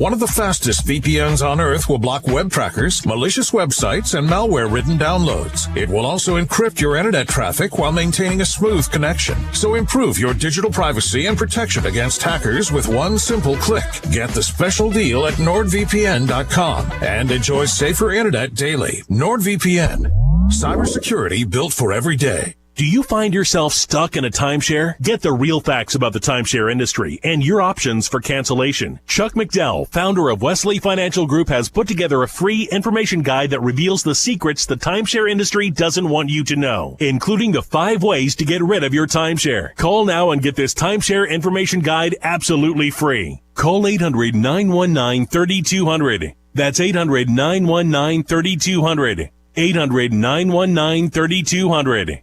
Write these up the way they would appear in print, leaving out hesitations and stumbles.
One of the fastest VPNs on Earth will block web trackers, malicious websites, and malware-ridden downloads. It will also encrypt your internet traffic while maintaining a smooth connection. So improve your digital privacy and protection against hackers with one simple click. Get the special deal at NordVPN.com and enjoy safer internet daily. NordVPN. Cybersecurity built for every day. Do you find yourself stuck in a timeshare? Get the real facts about the timeshare industry and your options for cancellation. Chuck McDowell, founder of Wesley Financial Group, has put together a free information guide that reveals the secrets the timeshare industry doesn't want you to know, including the 5 ways to get rid of your timeshare. Call now and get this timeshare information guide absolutely free. Call 800-919-3200. That's 800-919-3200. 800-919-3200.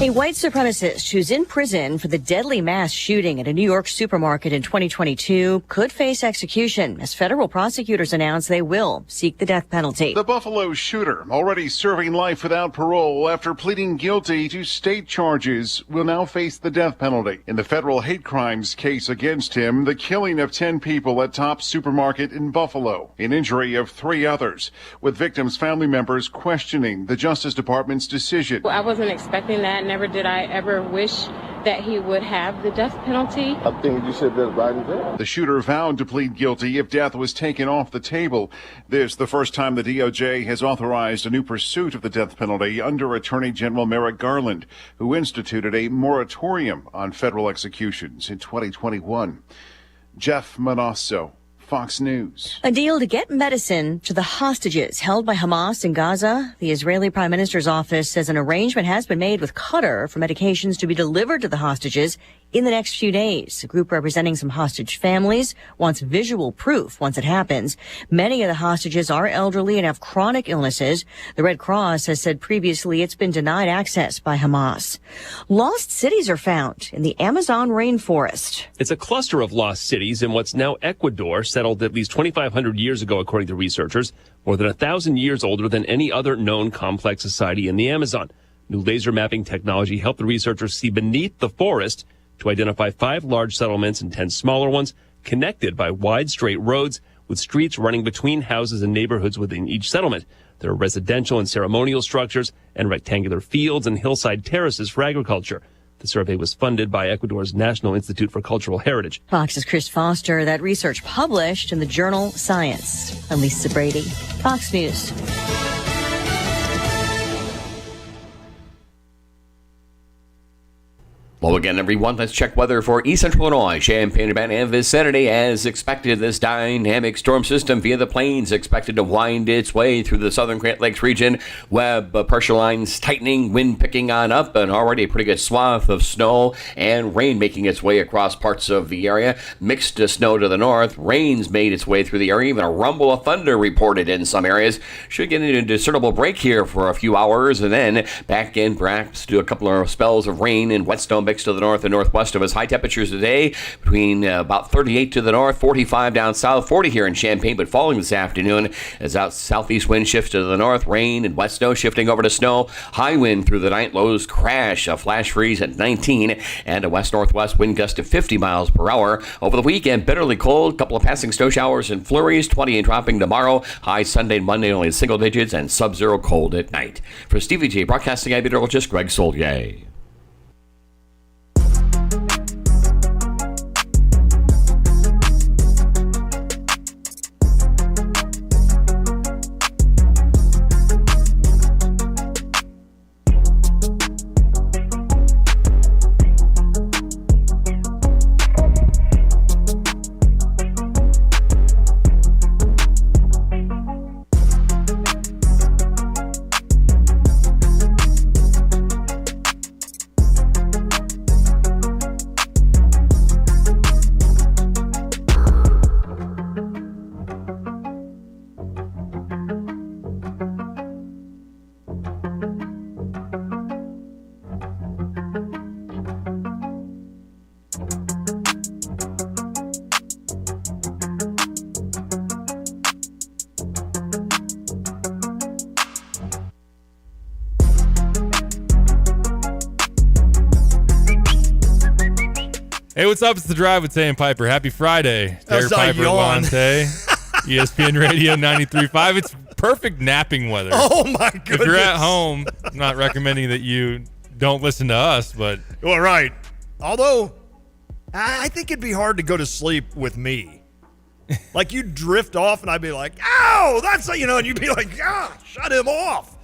A white supremacist who's in prison for the deadly mass shooting at a New York supermarket in 2022 could face execution as federal prosecutors announced they will seek the death penalty. The Buffalo shooter, already serving life without parole after pleading guilty to state charges, will now face the death penalty. In the federal hate crimes case against him, the killing of 10 people at Tops Supermarket in Buffalo, an injury of 3 others, with victims' family members questioning the Justice Department's decision. I wasn't expecting that. Never did I ever wish that he would have the death penalty. I think you said that's right there. The shooter vowed to plead guilty if death was taken off the table. This the first time the DOJ has authorized a new pursuit of the death penalty under Attorney General Merrick Garland, who instituted a moratorium on federal executions in 2021. Jeff Manasso, Fox News. A deal to get medicine to the hostages held by Hamas in Gaza. The Israeli Prime Minister's office says an arrangement has been made with Qatar for medications to be delivered to the hostages in the next few days. A group representing some hostage families wants visual proof once it happens. Many of the hostages are elderly and have chronic illnesses. The Red Cross has said previously it's been denied access by Hamas. Lost cities are found in the Amazon rainforest. It's a cluster of lost cities in what's now Ecuador, settled at least 2,500 years ago, according to researchers, more than 1,000 years older than any other known complex society in the Amazon. New laser mapping technology helped the researchers see beneath the forest to identify 5 large settlements and 10 smaller ones connected by wide straight roads with streets running between houses and neighborhoods within each settlement. There are residential and ceremonial structures and rectangular fields and hillside terraces for agriculture. The survey was funded by Ecuador's National Institute for Cultural Heritage. Fox's Chris Foster. That research published in the journal Science. I'm Lisa Brady, Fox News. Well, again, everyone, let's check weather for East Central Illinois, Champaign-Urbana, and vicinity. As expected, this dynamic storm system via the plains expected to wind its way through the southern Great Lakes region. Web pressure lines tightening, wind picking on up, and already a pretty good swath of snow and rain making its way across parts of the area. Mixed snow to the north. Rain's made its way through the area. Even a rumble of thunder reported in some areas. Should get into a discernible break here for a few hours, and then back in perhaps to a couple of spells of rain in Whetstone mixed to the north and northwest of us. High temperatures today between about 38 to the north, 45 down south, 40 here in Champaign, but falling this afternoon as out southeast wind shifts to the north, rain and wet snow shifting over to snow. High wind through the night, lows crash, a flash freeze at 19, and a west-northwest wind gust of 50 miles per hour. Over the weekend, bitterly cold, couple of passing snow showers and flurries, 20 and dropping tomorrow. High Sunday and Monday only in single digits, and sub-zero cold at night. For Stevie J, broadcasting meteorologist Greg Solier. Hey, what's up? It's The Drive with Tay and Piper. Happy Friday. Derek Piper, Lante, ESPN Radio 93.5. It's perfect napping weather. Oh, my goodness. If you're at home, I'm not recommending that you don't listen to us, but. Well, right. Although, I think it'd be hard to go to sleep with me. Like, you'd drift off, and I'd be like, ow, that's, and you'd be like, shut him off.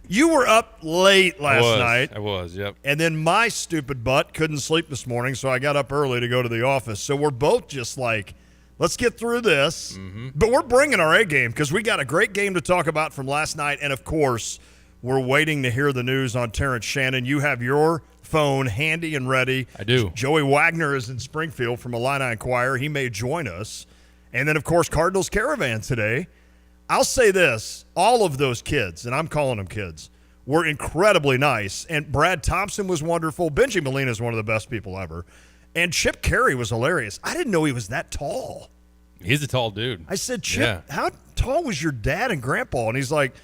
You were up late last night. I was, yep. And then my stupid butt couldn't sleep this morning, so I got up early to go to the office. So we're both just like, let's get through this. Mm-hmm. But we're bringing our A game because we got a great game to talk about from last night. And, of course, we're waiting to hear the news on Terrence Shannon. You have your phone handy and ready. I do. Joey Wagner is in Springfield from Illini Inquirer. He may join us. And then, of course, Cardinals Caravan today. I'll say this, all of those kids, and I'm calling them kids, were incredibly nice. And Brad Thompson was wonderful. Benji Molina is one of the best people ever. And Chip Carey was hilarious. I didn't know he was that tall. He's a tall dude. I said, Chip, how tall was your dad and grandpa? And he's like,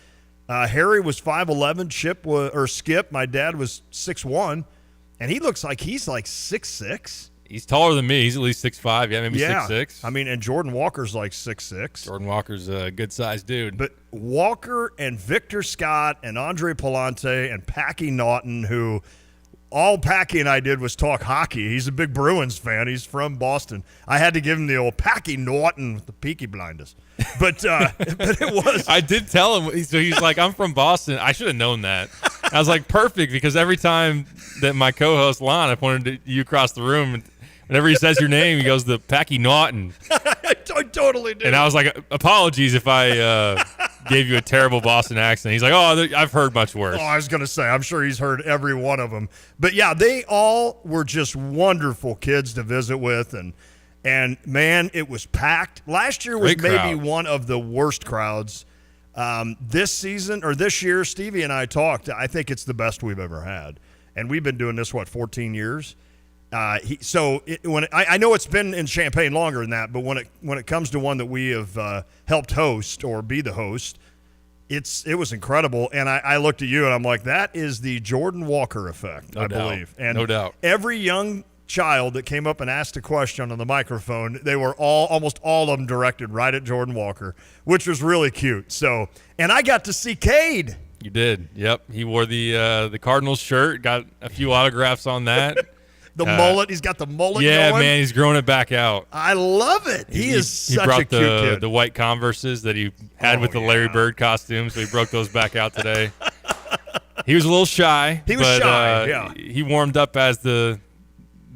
Harry was 5'11", Skip, my dad was 6'1", and he looks like he's like 6'6". He's taller than me. He's at least 6'5", maybe 6'6". I mean, and Jordan Walker's like 6'6". Jordan Walker's a good-sized dude. But Walker and Victor Scott and Andre Palante and Packy Naughton, who all Packy and I did was talk hockey. He's a big Bruins fan. He's from Boston. I had to give him the old Packy Naughton with the peaky blinders. But but it was. I did tell him. So he's like, I'm from Boston. I should have known that. I was like, perfect, because every time that my co-host Lon, I pointed to you across the room, and whenever he says your name, he goes, the Packy Naughton. I totally did. And I was like, apologies if I gave you a terrible Boston accent. He's like, I've heard much worse. Oh, I was going to say, I'm sure he's heard every one of them. But, yeah, they all were just wonderful kids to visit with. And man, it was packed. Last year was maybe one of the worst crowds. This year, Stevie and I talked. I think it's the best we've ever had. And we've been doing this, 14 years? I know it's been in Champaign longer than that, but when it comes to one that we have helped host or be the host, it was incredible. And I looked at you and I'm like, that is the Jordan Walker effect, I believe. And no doubt. Every young child that came up and asked a question on the microphone, they were almost all of them directed right at Jordan Walker, which was really cute. So, and I got to see Cade. You did. Yep. He wore the Cardinals shirt, got a few autographs on that. The mullet, he's got the mullet going. Yeah, man, he's growing it back out. I love it. He is such a cute kid. The white Converses that he had with the Larry Bird costume, so he broke those back out today. He was a little shy. He was shy, yeah. He warmed up as the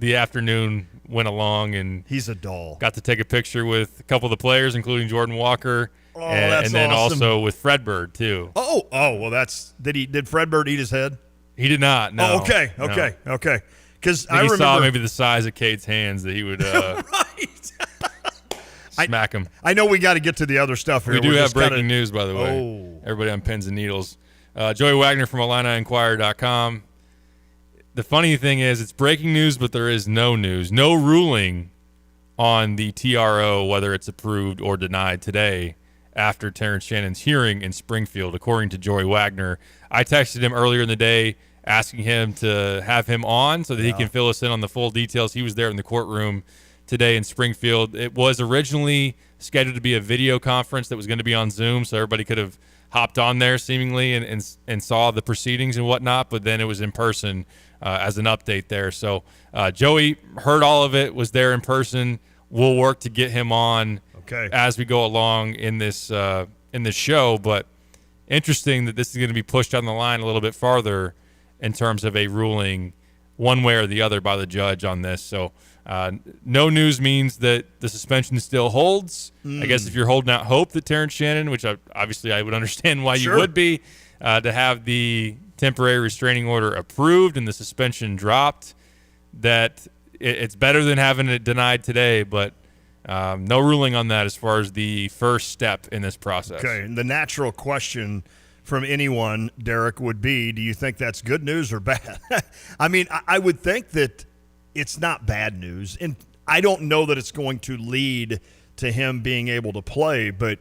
afternoon went along, and he's a doll. Got to take a picture with a couple of the players, including Jordan Walker. Oh, that's and then awesome. Also with Fred Bird too. Oh, well, did Fred Bird eat his head? He did not. No. Oh, okay. Because I remember, saw maybe the size of Cade's hands that he would right. smack him. I know we got to get to the other stuff here. We do have breaking news, by the way. Everybody on pins and needles. Joey Wagner from IlliniInquirer.com. The funny thing is, it's breaking news, but there is no news, no ruling on the TRO, whether it's approved or denied today after Terrence Shannon's hearing in Springfield, according to Joey Wagner. I texted him earlier in the day asking him to have him on so that he can fill us in on the full details. He was there in the courtroom today in Springfield. It was originally scheduled to be a video conference that was going to be on Zoom, so everybody could have hopped on there seemingly and saw the proceedings and whatnot, but then it was in person as an update there. So Joey heard all of it, was there in person. We'll work to get him on as we go along in this show, but interesting that this is going to be pushed down the line a little bit farther in terms of a ruling one way or the other by the judge on this. So no news means that the suspension still holds. I guess if you're holding out hope that Terrence Shannon, which obviously I would understand why you would be, to have the temporary restraining order approved and the suspension dropped, that it's better than having it denied today, but no ruling on that as far as the first step in this process. Okay, and the natural question from anyone, Derek, would be, do you think that's good news or bad? I mean, I would think that it's not bad news, and I don't know that it's going to lead to him being able to play, but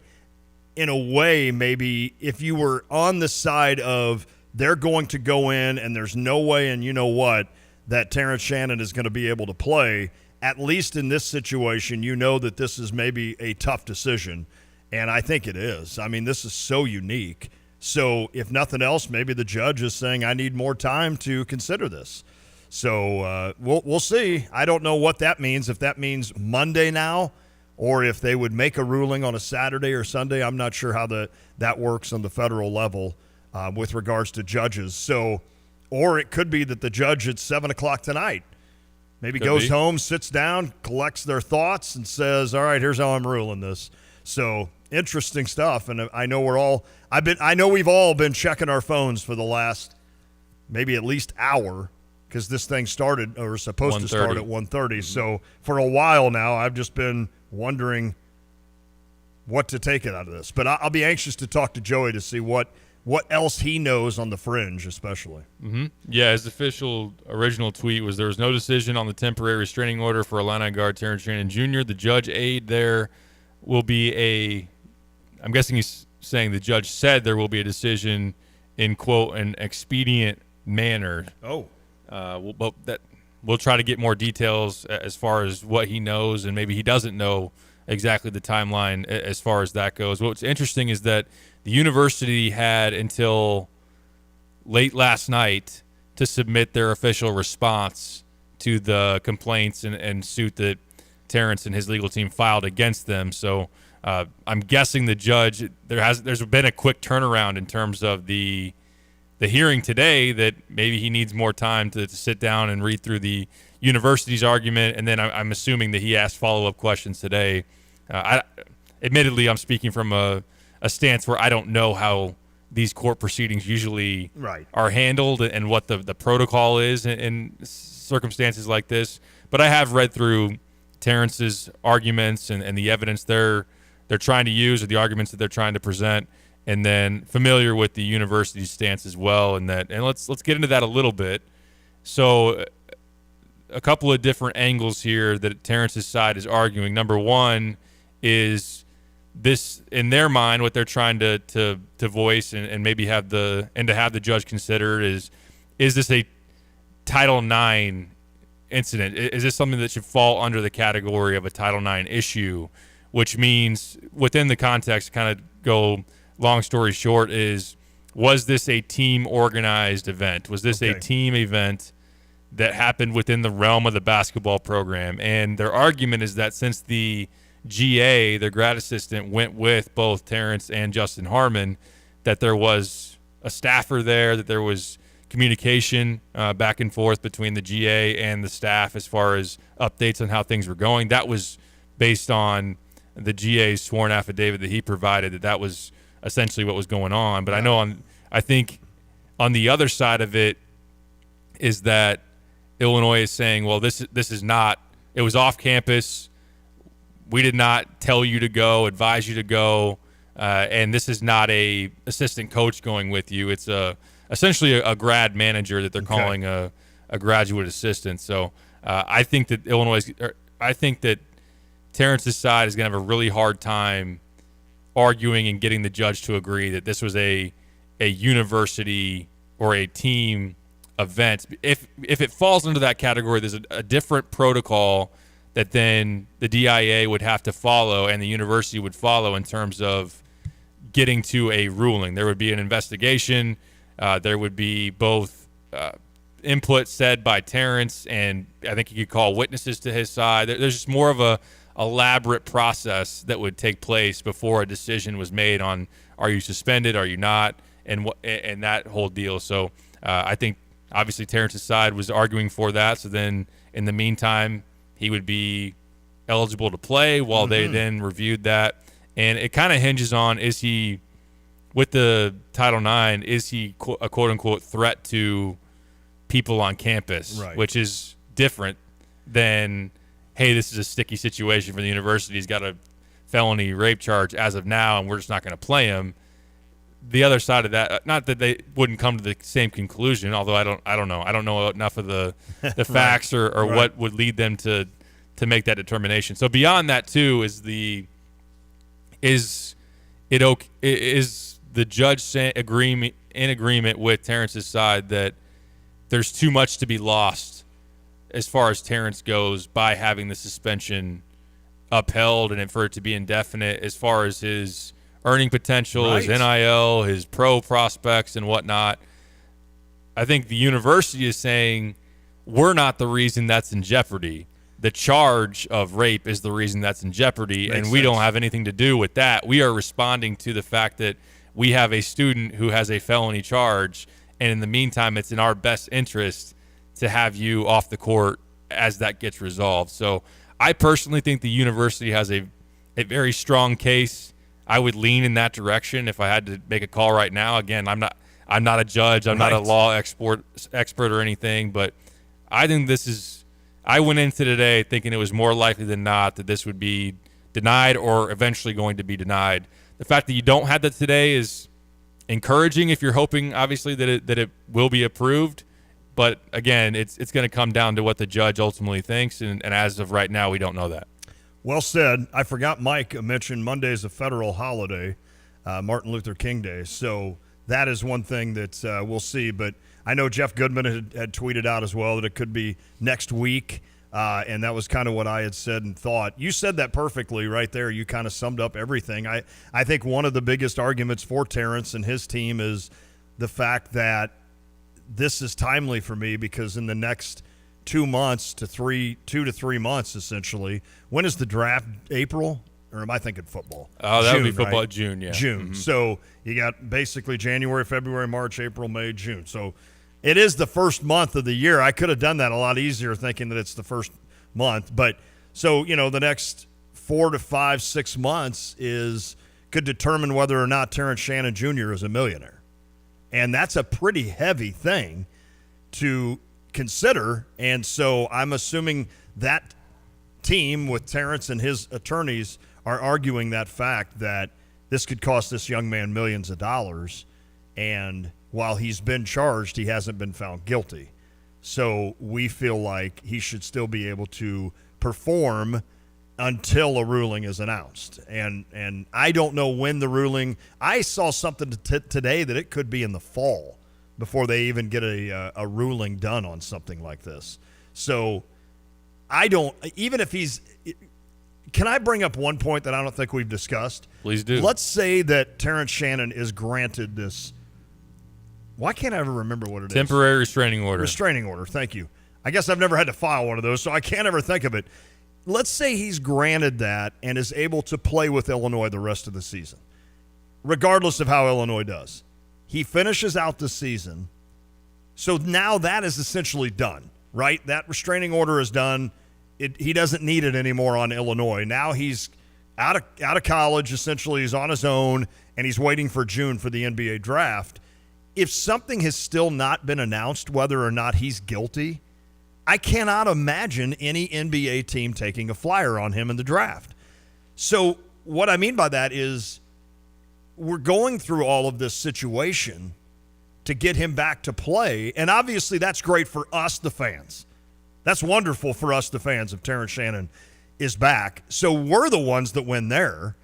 in a way, maybe if you were on the side of they're going to go in and there's no way, and you know what, that Terrence Shannon is going to be able to play, at least in this situation, you know that this is maybe a tough decision, and I think it is. I mean, this is so unique. So if nothing else, maybe the judge is saying, I need more time to consider this. So we'll see. I don't know what that means, if that means Monday now or if they would make a ruling on a Saturday or Sunday. I'm not sure how that works on the federal level with regards to judges. So, or it could be that the judge at 7 o'clock tonight maybe goes home, sits down, collects their thoughts, and says, all right, here's how I'm ruling this. So interesting stuff. And I know I know we've all been checking our phones for the last maybe at least hour, because this thing started or was supposed to start at 1:30. Mm-hmm. So for a while now, I've just been wondering what to take it out of this. But I'll be anxious to talk to Joey to see what else he knows on the fringe, especially. Mm-hmm. Yeah, his official original tweet was there was no decision on the temporary restraining order for Illini guard Terrence Shannon Jr. The judge aide there will be I'm guessing he's saying the judge said there will be a decision in, quote, an expedient manner. Oh. We'll try to get more details as far as what he knows, and maybe he doesn't know exactly the timeline as far as that goes. What's interesting is that the university had until late last night to submit their official response to the complaints and suit that Terrence and his legal team filed against them. So I'm guessing the judge, there's been a quick turnaround in terms of the hearing today, that maybe he needs more time to sit down and read through the university's argument, and then I'm assuming that he asked follow-up questions today. Admittedly, I'm speaking from a stance where I don't know how these court proceedings usually are handled and what the protocol is in circumstances like this. But I have read through Terrence's arguments and the evidence they're trying to use, or the arguments that they're trying to present, and then familiar with the university's stance as well. And let's get into that a little bit. So a couple of different angles here that Terrence's side is arguing. Number one is this, in their mind, what they're trying to voice and maybe have the judge consider is this a Title IX incident? Is this something that should fall under the category of a Title IX issue? Which means, within the context, kind of go long story short, was this a team organized event? Was this a team event that happened within the realm of the basketball program? And their argument is that since the GA, their grad assistant, went with both Terrence and Justin Harmon, that there was a staffer there, that there was communication back and forth between the GA and the staff as far as updates on how things were going. That was based on the GA's sworn affidavit that he provided, that was essentially what was going on. But I think on the other side of it is that Illinois is saying, well, this is not, it was off campus. We did not tell you to go, advise you to go, and this is not a assistant coach going with you. It's essentially a grad manager that they're calling a graduate assistant. So I think that Terrence's side is going to have a really hard time arguing and getting the judge to agree that this was a university or a team event. If it falls into that category, there's a different protocol that then the DIA would have to follow and the university would follow in terms of getting to a ruling. There would be an investigation. There would be both input said by Terrence, and I think you could call witnesses to his side. There's just more of a elaborate process that would take place before a decision was made on, are you suspended, are you not, and that whole deal. So I think obviously Terrence's side was arguing for that. So then in the meantime, he would be eligible to play while they then reviewed that. And it kind of hinges on, is he, with the Title IX, is he a quote-unquote threat to people on campus, which is different than, hey, this is a sticky situation for the university. He's got a felony rape charge as of now, and we're just not going to play him. The other side of that, not that they wouldn't come to the same conclusion, although I don't know. I don't know enough of the facts or what would lead them to make that determination. So beyond that too is the judge in agreement with Terrence's side that there's too much to be lost as far as Terrence goes by having the suspension upheld and for it to be indefinite, as far as his earning potential, his NIL, his pro prospects and whatnot. I think the university is saying we're not the reason that's in jeopardy. The charge of rape is the reason that's in jeopardy, and we don't have anything to do with that. We are responding to the fact that we have a student who has a felony charge, and in the meantime, it's in our best interest to have you off the court as that gets resolved. So I personally think the university has a very strong case. I would lean in that direction if I had to make a call right now. Again, I'm not a judge. I'm not a law expert or anything, but I think I went into today thinking it was more likely than not that this would be denied or eventually going to be denied. The fact that you don't have that today is encouraging if you're hoping, obviously, that it will be approved. But, again, it's going to come down to what the judge ultimately thinks, and as of right now, we don't know that. Well said. I forgot Mike mentioned Monday is a federal holiday, Martin Luther King Day. So that is one thing that we'll see. But I know Jeff Goodman had tweeted out as well that it could be next week, and that was kind of what I had said and thought. You said that perfectly right there. You kind of summed up everything. I think one of the biggest arguments for Terrence and his team is the fact that this is timely for me because in the next 2 to 3 months, essentially. When is the draft? April? Or am I thinking football? Oh, that would be football. Right? June, yeah. June. Mm-hmm. So you got basically January, February, March, April, May, June. So it is the first month of the year. I could have done that a lot easier thinking that it's the first month. But so, the next 4 to 5, 6 months could determine whether or not Terrence Shannon Jr. is a millionaire. And that's a pretty heavy thing to consider. And so I'm assuming that team with Terrence and his attorneys are arguing that fact that this could cost this young man millions of dollars. And while he's been charged, he hasn't been found guilty. So we feel like he should still be able to perform until a ruling is announced. And I don't know when the ruling – I saw something today that it could be in the fall before they even get a ruling done on something like this. So I don't – even if he's – can I bring up one point that I don't think we've discussed? Please do. Let's say that Terrence Shannon is granted this – why can't I ever remember what it is? Temporary restraining order. Restraining order, thank you. I guess I've never had to file one of those, so I can't ever think of it. Let's say he's granted that and is able to play with Illinois the rest of the season, regardless of how Illinois does. He finishes out the season, so now that is essentially done, right? That restraining order is done. He doesn't need it anymore on Illinois. Now he's out of college, essentially. He's on his own, and he's waiting for June for the NBA draft. If something has still not been announced, whether or not he's guilty, I cannot imagine any NBA team taking a flyer on him in the draft. So what I mean by that is we're going through all of this situation to get him back to play, and obviously that's great for us, the fans. That's wonderful for us, the fans, if Terrence Shannon is back. So we're the ones that win there.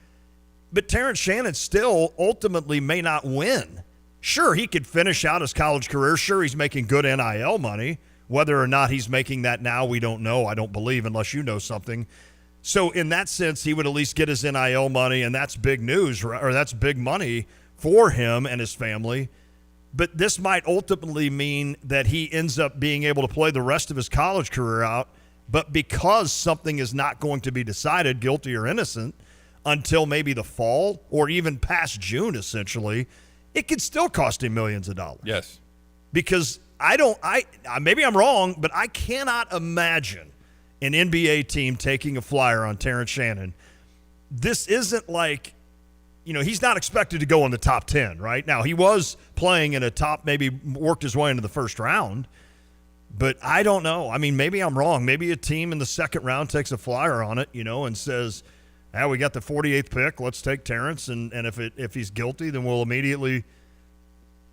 But Terrence Shannon still ultimately may not win. Sure, he could finish out his college career. Sure, he's making good NIL money. Whether or not he's making that now, we don't know. I don't believe unless you know something. So in that sense, he would at least get his NIL money, and that's big news, or that's big money for him and his family. But this might ultimately mean that he ends up being able to play the rest of his college career out, but because something is not going to be decided, guilty or innocent, until maybe the fall or even past June, essentially, it could still cost him millions of dollars. Yes. Because maybe I'm wrong, but I cannot imagine an NBA team taking a flyer on Terrence Shannon. This isn't like, he's not expected to go in the top 10, right? Now, he was playing in a top, maybe worked his way into the first round, but I don't know. I mean, maybe I'm wrong. Maybe a team in the second round takes a flyer on it, and says, we got the 48th pick. Let's take Terrence, and if he's guilty, then we'll immediately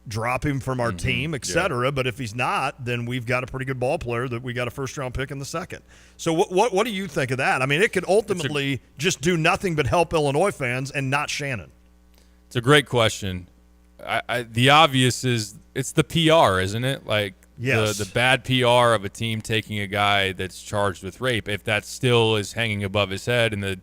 drop him from our team, etc. Yeah. But if he's not, then we've got a pretty good ball player that we got a first-round pick in the second. So what do you think of that? I mean, it could ultimately just do nothing but help Illinois fans and not Shannon. It's a great question. The obvious is it's the PR, isn't it? Like Yes. The bad PR of a team taking a guy that's charged with rape, if that still is hanging above his head, and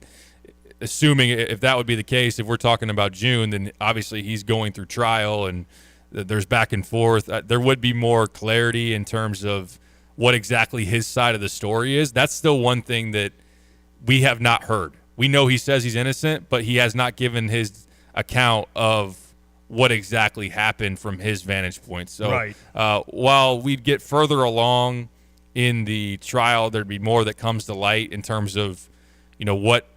assuming if that would be the case, if we're talking about June, then obviously he's going through trial and there's back and forth. There would be more clarity in terms of what exactly his side of the story is. That's still one thing that we have not heard. We know he says he's innocent, but he has not given his account of what exactly happened from his vantage point. So right. While we'd get further along in the trial, there'd be more that comes to light in terms of, what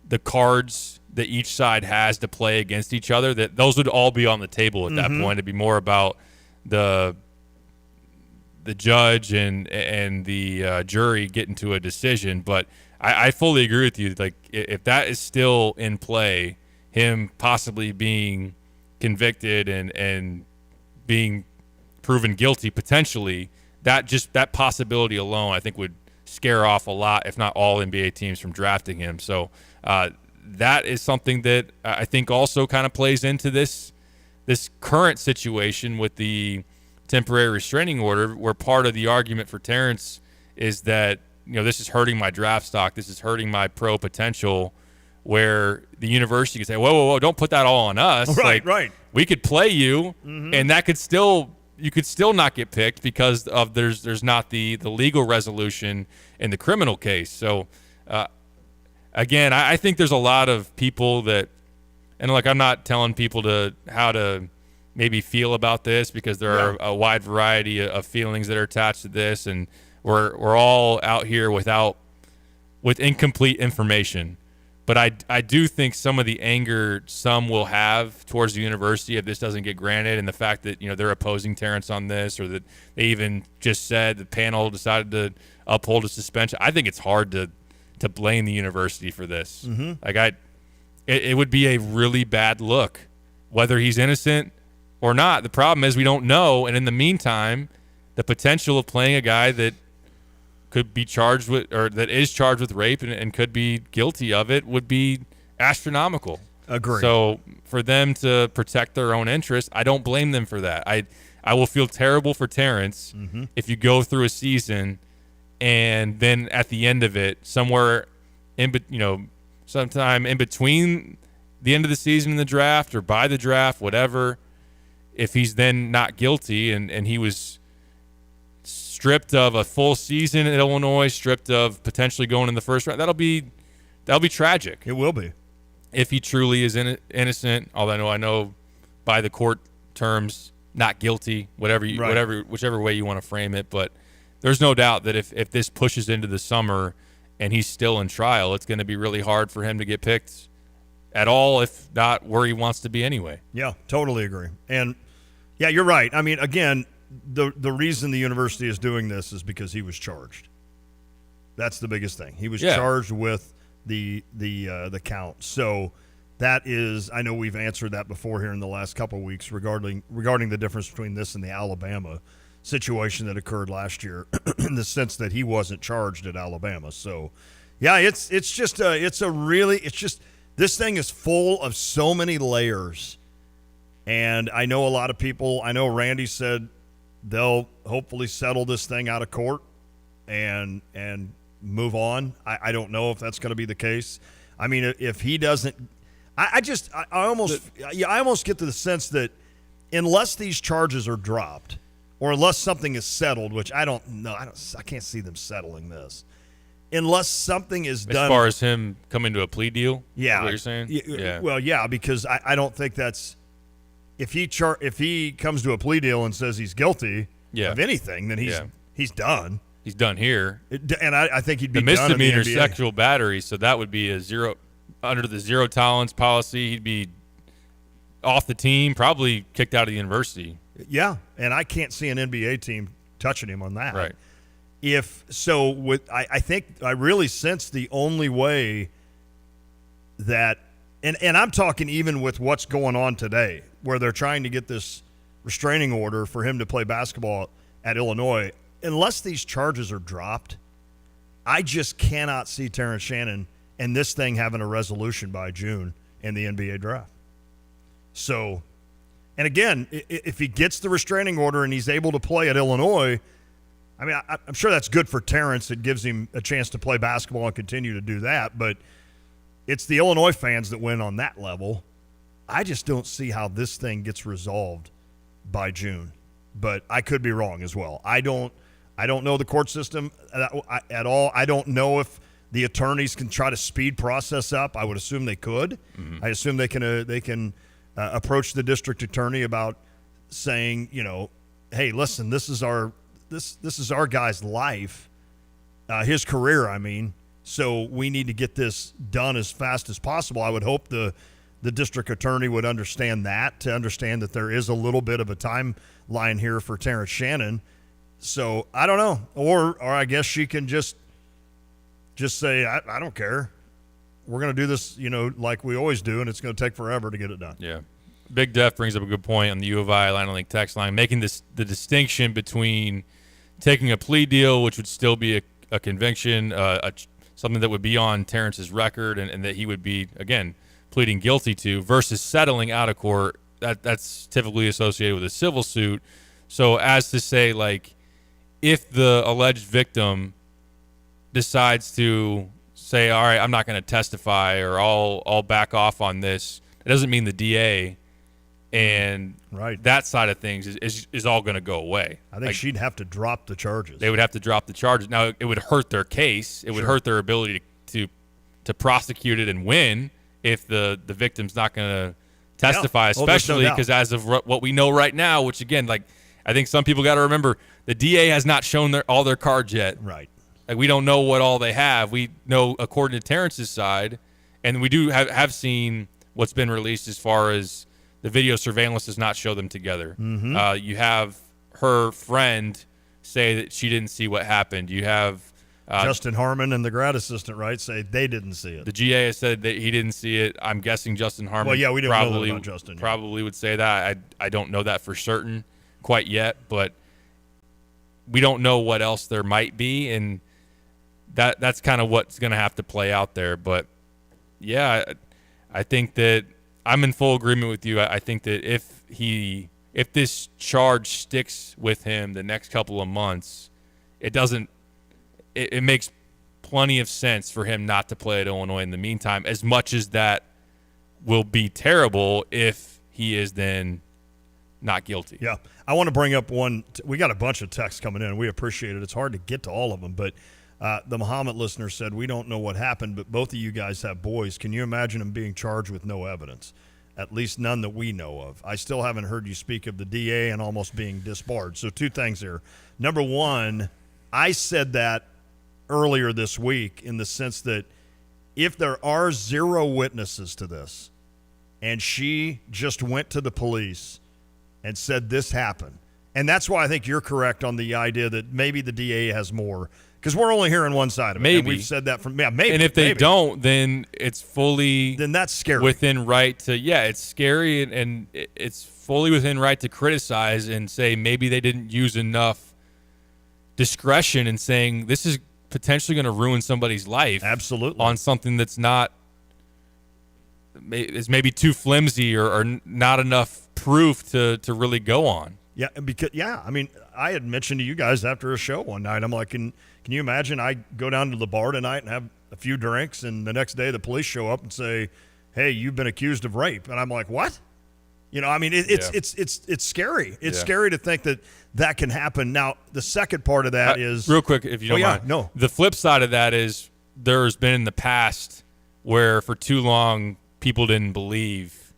the cards that each side has to play against each other, that those would all be on the table at that point. It'd be more about the judge and the jury getting to a decision. But I fully agree with you. Like, if that is still in play, him possibly being convicted and being proven guilty potentially, that possibility alone, I think, would scare off a lot, if not all, NBA teams from drafting him. So that is something that I think also kind of plays into this current situation with the temporary restraining order, where part of the argument for Terrence is that, this is hurting my draft stock, this is hurting my pro potential, where the university could say, whoa, don't put that all on us. Right. We could play you, and that you could still not get picked because of there's not the legal resolution in the criminal case. So, again, I think there's a lot of people that, and I'm not telling people how to maybe feel about this, because there are a wide variety of feelings that are attached to this, and we're all out here with incomplete information. But I do think some of the anger some will have towards the university if this doesn't get granted, and the fact that they're opposing Terrence on this, or that they even just said the panel decided to uphold a suspension. I think it's hard to blame the university for this. It would be a really bad look, whether he's innocent or not. The problem is we don't know, and in the meantime, the potential of playing a guy that could be charged with, or that is charged with rape and could be guilty of it, would be astronomical. Agree. So for them to protect their own interests, I don't blame them for that. I will feel terrible for Terrence if you go through a season and then at the end of it, sometime in between the end of the season and the draft, or by the draft, whatever, if he's then not guilty and he was stripped of a full season at Illinois, stripped of potentially going in the first round, that'll be tragic. It will be. If he truly is innocent, although I know by the court terms, not guilty, whichever way you want to frame it. But there's no doubt that if this pushes into the summer and he's still in trial, it's going to be really hard for him to get picked at all, if not where he wants to be anyway. Yeah, totally agree. And yeah, you're right. I mean, again, the reason the university is doing this is because he was charged. That's the biggest thing. He was charged with the count. So that is, I know we've answered that before here in the last couple of weeks regarding the difference between this and the Alabama situation that occurred last year, in the sense that he wasn't charged at Alabama. So yeah, this thing is full of so many layers. And I know a lot of people, I know Randy said they'll hopefully settle this thing out of court and move on. I don't know if that's going to be the case. I mean, if he doesn't, I almost get to the sense that unless these charges are dropped, or unless something is settled, which I don't know, I can't see them settling this. Unless something is done. As far as him coming to a plea deal? Yeah. Is what you're saying? Yeah. Well, yeah, because I don't think that's, if he comes to a plea deal and says he's guilty of anything, then he's done. He's done here. And I think he'd be the done misdemeanor in the NBA. sexual battery, so that would be under the zero tolerance policy. He'd be off the team, probably kicked out of the university. Yeah, and I can't see an NBA team touching him on that. Right. I think I really sense the only way that, and I'm talking even with what's going on today, where they're trying to get this restraining order for him to play basketball at Illinois, unless these charges are dropped, I just cannot see Terrence Shannon and this thing having a resolution by June in the NBA draft. So, And again, if he gets the restraining order and he's able to play at Illinois, I mean, I'm sure that's good for Terrence. It gives him a chance to play basketball and continue to do that. But it's the Illinois fans that win on that level. I just don't see how this thing gets resolved by June. But I could be wrong as well. I don't know the court system at all. I don't know if the attorneys can try to speed process up. I would assume they could. Mm-hmm. I assume they can approach the district attorney about saying, hey, listen, this is our guy's life, his career, I mean. So we need to get this done as fast as possible. I would hope the district attorney would understand that there is a little bit of a timeline here for Terrence Shannon. So I don't know. Or I guess she can just say, I don't care. We're going to do this, like we always do, and it's going to take forever to get it done. Yeah. Big Def brings up a good point on the U of I Line Link text line, making the distinction between taking a plea deal, which would still be a conviction, something that would be on Terrence's record and that he would be, again, pleading guilty to, versus settling out of court. That's typically associated with a civil suit. So as to say, like, if the alleged victim decides to say, all right, I'm not going to testify or I'll back off on this, it doesn't mean the DA and that side of things is all going to go away. I think she'd have to drop the charges. They would have to drop the charges. Now, it would hurt their case. It would hurt their ability to prosecute it and win if the victim's not going to testify, especially because as of what we know right now, which, again, like, I think some people got to remember, the DA has not shown all their cards yet. Right. Like, we don't know what all they have. We know, according to Terrence's side, and we do have seen what's been released as far as the video surveillance does not show them together. Mm-hmm. You have her friend say that she didn't see what happened. You have Justin Harmon and the grad assistant, right, say they didn't see it. The GA has said that he didn't see it. I'm guessing Justin Harmon we didn't know that about Justin. Probably would say that. I don't know that for certain quite yet, but we don't know what else there might be, and that's kind of what's going to have to play out there. But, yeah, I think that I'm in full agreement with you. I think that if this charge sticks with him the next couple of months, it makes plenty of sense for him not to play at Illinois in the meantime, as much as that will be terrible if he is then not guilty. Yeah. I want to bring up one. We got a bunch of texts coming in. We appreciate it. It's hard to get to all of them, but the Muhammad listener said, we don't know what happened, but both of you guys have boys. Can you imagine them being charged with no evidence? At least none that we know of. I still haven't heard you speak of the DA and almost being disbarred. So two things here. Number one, I said that earlier this week in the sense that if there are zero witnesses to this and she just went to the police and said this happened, and that's why I think you're correct on the idea that maybe the DA has more, because we're only hearing one side of it. Maybe. And we've said that maybe. And if they don't, then it's fully then that's scary. Within right to, it's scary and it's fully within right to criticize and say maybe they didn't use enough discretion in saying this is potentially going to ruin somebody's life. Absolutely. On something that's is maybe too flimsy or not enough proof to really go on. Yeah, because I mean, I had mentioned to you guys after a show one night, I'm like, can you imagine I go down to the bar tonight and have a few drinks, and the next day the police show up and say, hey, you've been accused of rape, and I'm like, what? I mean, it's scary. It's scary to think that can happen. Now, the second part of that is real quick, if you don't mind. No. The flip side of that is there's been in the past where for too long people didn't believe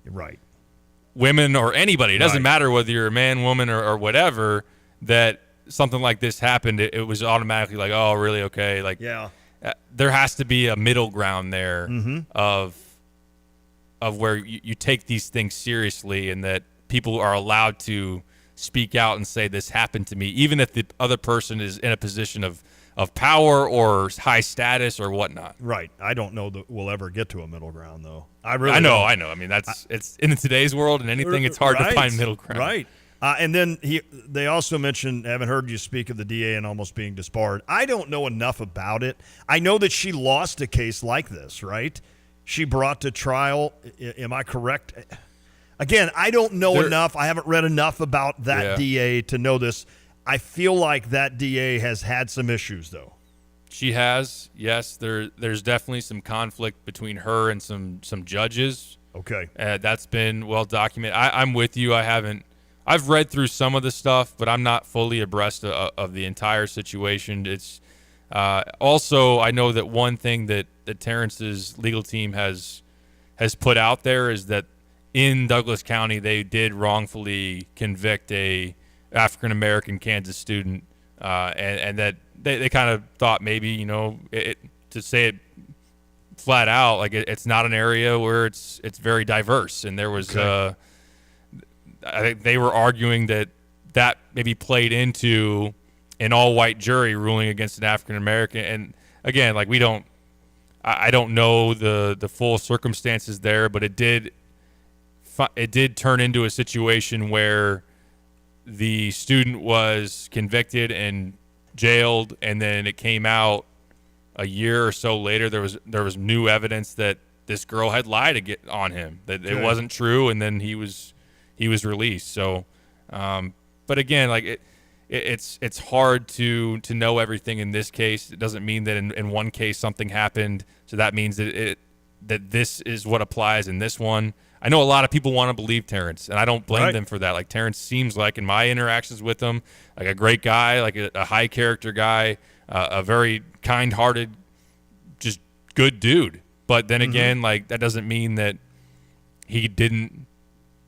women or anybody. It doesn't matter whether you're a man, woman, or whatever, that something like this happened. It was automatically like, oh, really? Okay. Like, there has to be a middle ground there of where you take these things seriously and that people are allowed to speak out and say this happened to me, even if the other person is in a position of power or high status or whatnot. Right. I don't know that we'll ever get to a middle ground, though. I know. I mean, it's in today's world and anything, it's hard to find middle ground. Right. And then they also mentioned, I haven't heard you speak of the DA and almost being disbarred. I don't know enough about it. I know that she lost a case like this, right? She brought to trial. Am I correct? Again, I don't know enough. I haven't read enough about that DA to know this. I feel like that DA has had some issues, though. She has, yes. There's definitely some conflict between her and some judges. Okay. That's been well documented. I'm with you. I've read through some of the stuff, but I'm not fully abreast of the entire situation. It's also, I know that one thing that Terrence's legal team has put out there is that in Douglas County they did wrongfully convict a African American Kansas student, and that they kind of thought maybe to say it flat out, like it's not an area where it's very diverse, and there was I think they were arguing that maybe played into an all-white jury ruling against an African American. And again, like I don't know the full circumstances there, but it did turn into a situation where the student was convicted and jailed, and then it came out a year or so later there was new evidence that this girl had lied on him, that it wasn't true, and then he was released. So, but again, like it's hard to know everything in this case. It doesn't mean that in one case something happened, so that means that this is what applies in this one. I know a lot of people want to believe Terrence, and I don't blame them for that. Like, Terrence seems like, in my interactions with him, like a great guy, like a high character guy, a very kind-hearted, just good dude. But then again, like, that doesn't mean that he didn't,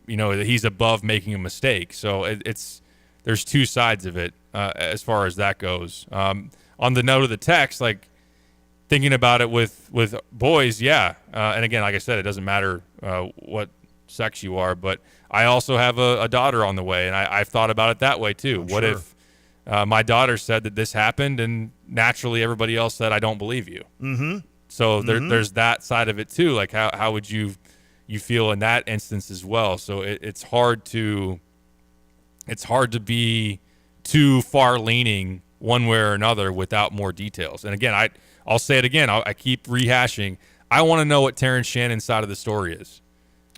that he's above making a mistake. So there's two sides of it as far as that goes. On the note of the text, like, thinking about it with boys, and again, like I said, it doesn't matter what sex you are, but I also have a daughter on the way, and I've thought about it that way too. What if my daughter said that this happened, and naturally everybody else said, I don't believe you? Mm-hmm. So there's that side of it too. Like, how would you feel in that instance as well? So it's hard to be too far leaning one way or another without more details. And again, I'll say it again. I keep rehashing. I want to know what Terrence Shannon's side of the story is.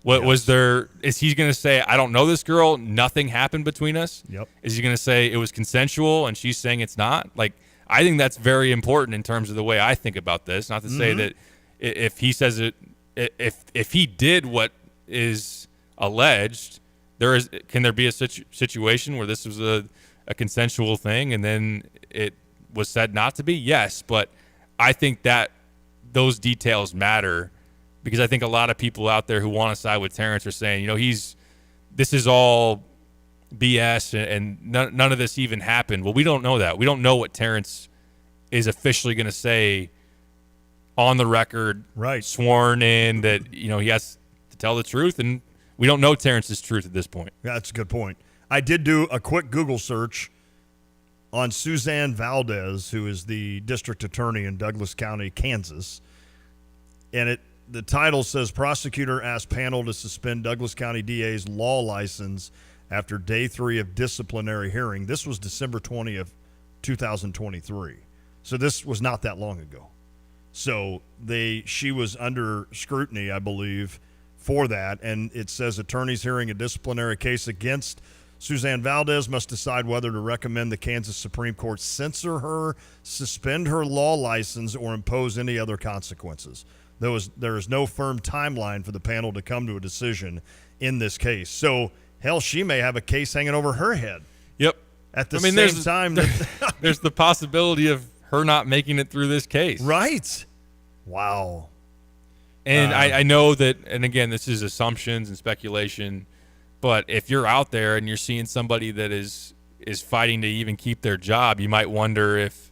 What was there? Is he going to say, I don't know this girl, nothing happened between us? Yep. Is he going to say it was consensual and she's saying it's not? Like, I think that's very important in terms of the way I think about this. Not to say that if he says it, if he did what is alleged, can there be a situation where this was a consensual thing and then it was said not to be? Yes, but I think that those details matter, because I think a lot of people out there who want to side with Terrence are saying, this is all BS and none of this even happened. Well, we don't know that. We don't know what Terrence is officially going to say on the record, sworn in, that he has to tell the truth, and we don't know Terrence's truth at this point. Yeah, that's a good point. I did do a quick Google search on Suzanne Valdez, who is the district attorney in Douglas County, Kansas, and the title says, prosecutor asked panel to suspend Douglas County DA's law license after day 3 of disciplinary hearing. This was December 20th, 2023. So this was not that long ago. So she was under scrutiny, I believe, for that. And it says attorneys hearing a disciplinary case against Suzanne Valdez must decide whether to recommend the Kansas Supreme Court censor her, suspend her law license, or impose any other consequences. There is no firm timeline for the panel to come to a decision in this case. So, hell, she may have a case hanging over her head. Yep. At the same time. There's the possibility of her not making it through this case. Right. Wow. And I know that, and again, this is assumptions and speculation, but if you're out there and you're seeing somebody that is fighting to even keep their job, you might wonder if,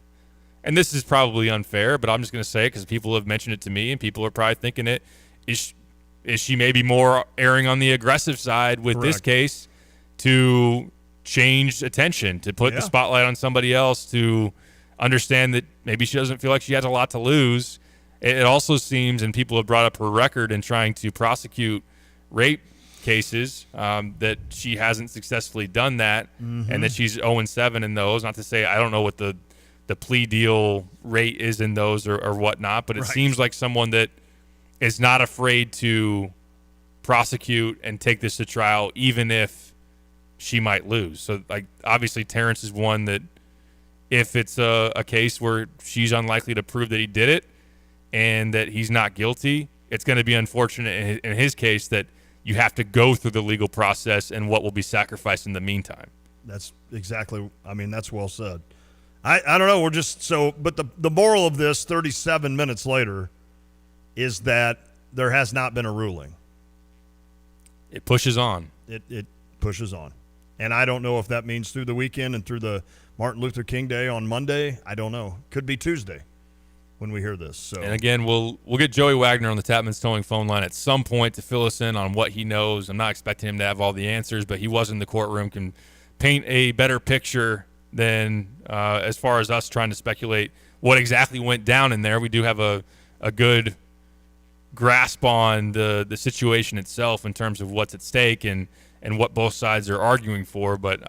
and this is probably unfair, but I'm just going to say it because people have mentioned it to me and people are probably thinking it, is she maybe more erring on the aggressive side with this case to change attention, to put the spotlight on somebody else, to understand that maybe she doesn't feel like she has a lot to lose. It also seems, and people have brought up her record in trying to prosecute rape cases, that she hasn't successfully done that, and that she's 0-7 in those. Not to say I don't know what the plea deal rate is in those or whatnot, but it seems like someone that is not afraid to prosecute and take this to trial, even if she might lose. So, like, obviously Terrence is one that if it's a case where she's unlikely to prove that he did it and that he's not guilty, it's going to be unfortunate in his case that you have to go through the legal process and what will be sacrificed in the meantime. That's exactly, that's well said. I don't know, but the moral of this 37 minutes later is that there has not been a ruling. It pushes on. It pushes on. And I don't know if that means through the weekend and through the Martin Luther King Day on Monday. I don't know. Could be Tuesday when we hear this. So, and again, we'll get Joey Wagner on the Tapman's Towing phone line at some point to fill us in on what he knows. I'm not expecting him to have all the answers, but he was in the courtroom, can paint a better picture than as far as us trying to speculate what exactly went down in there. We do have a good grasp on the situation itself in terms of what's at stake and what both sides are arguing for, but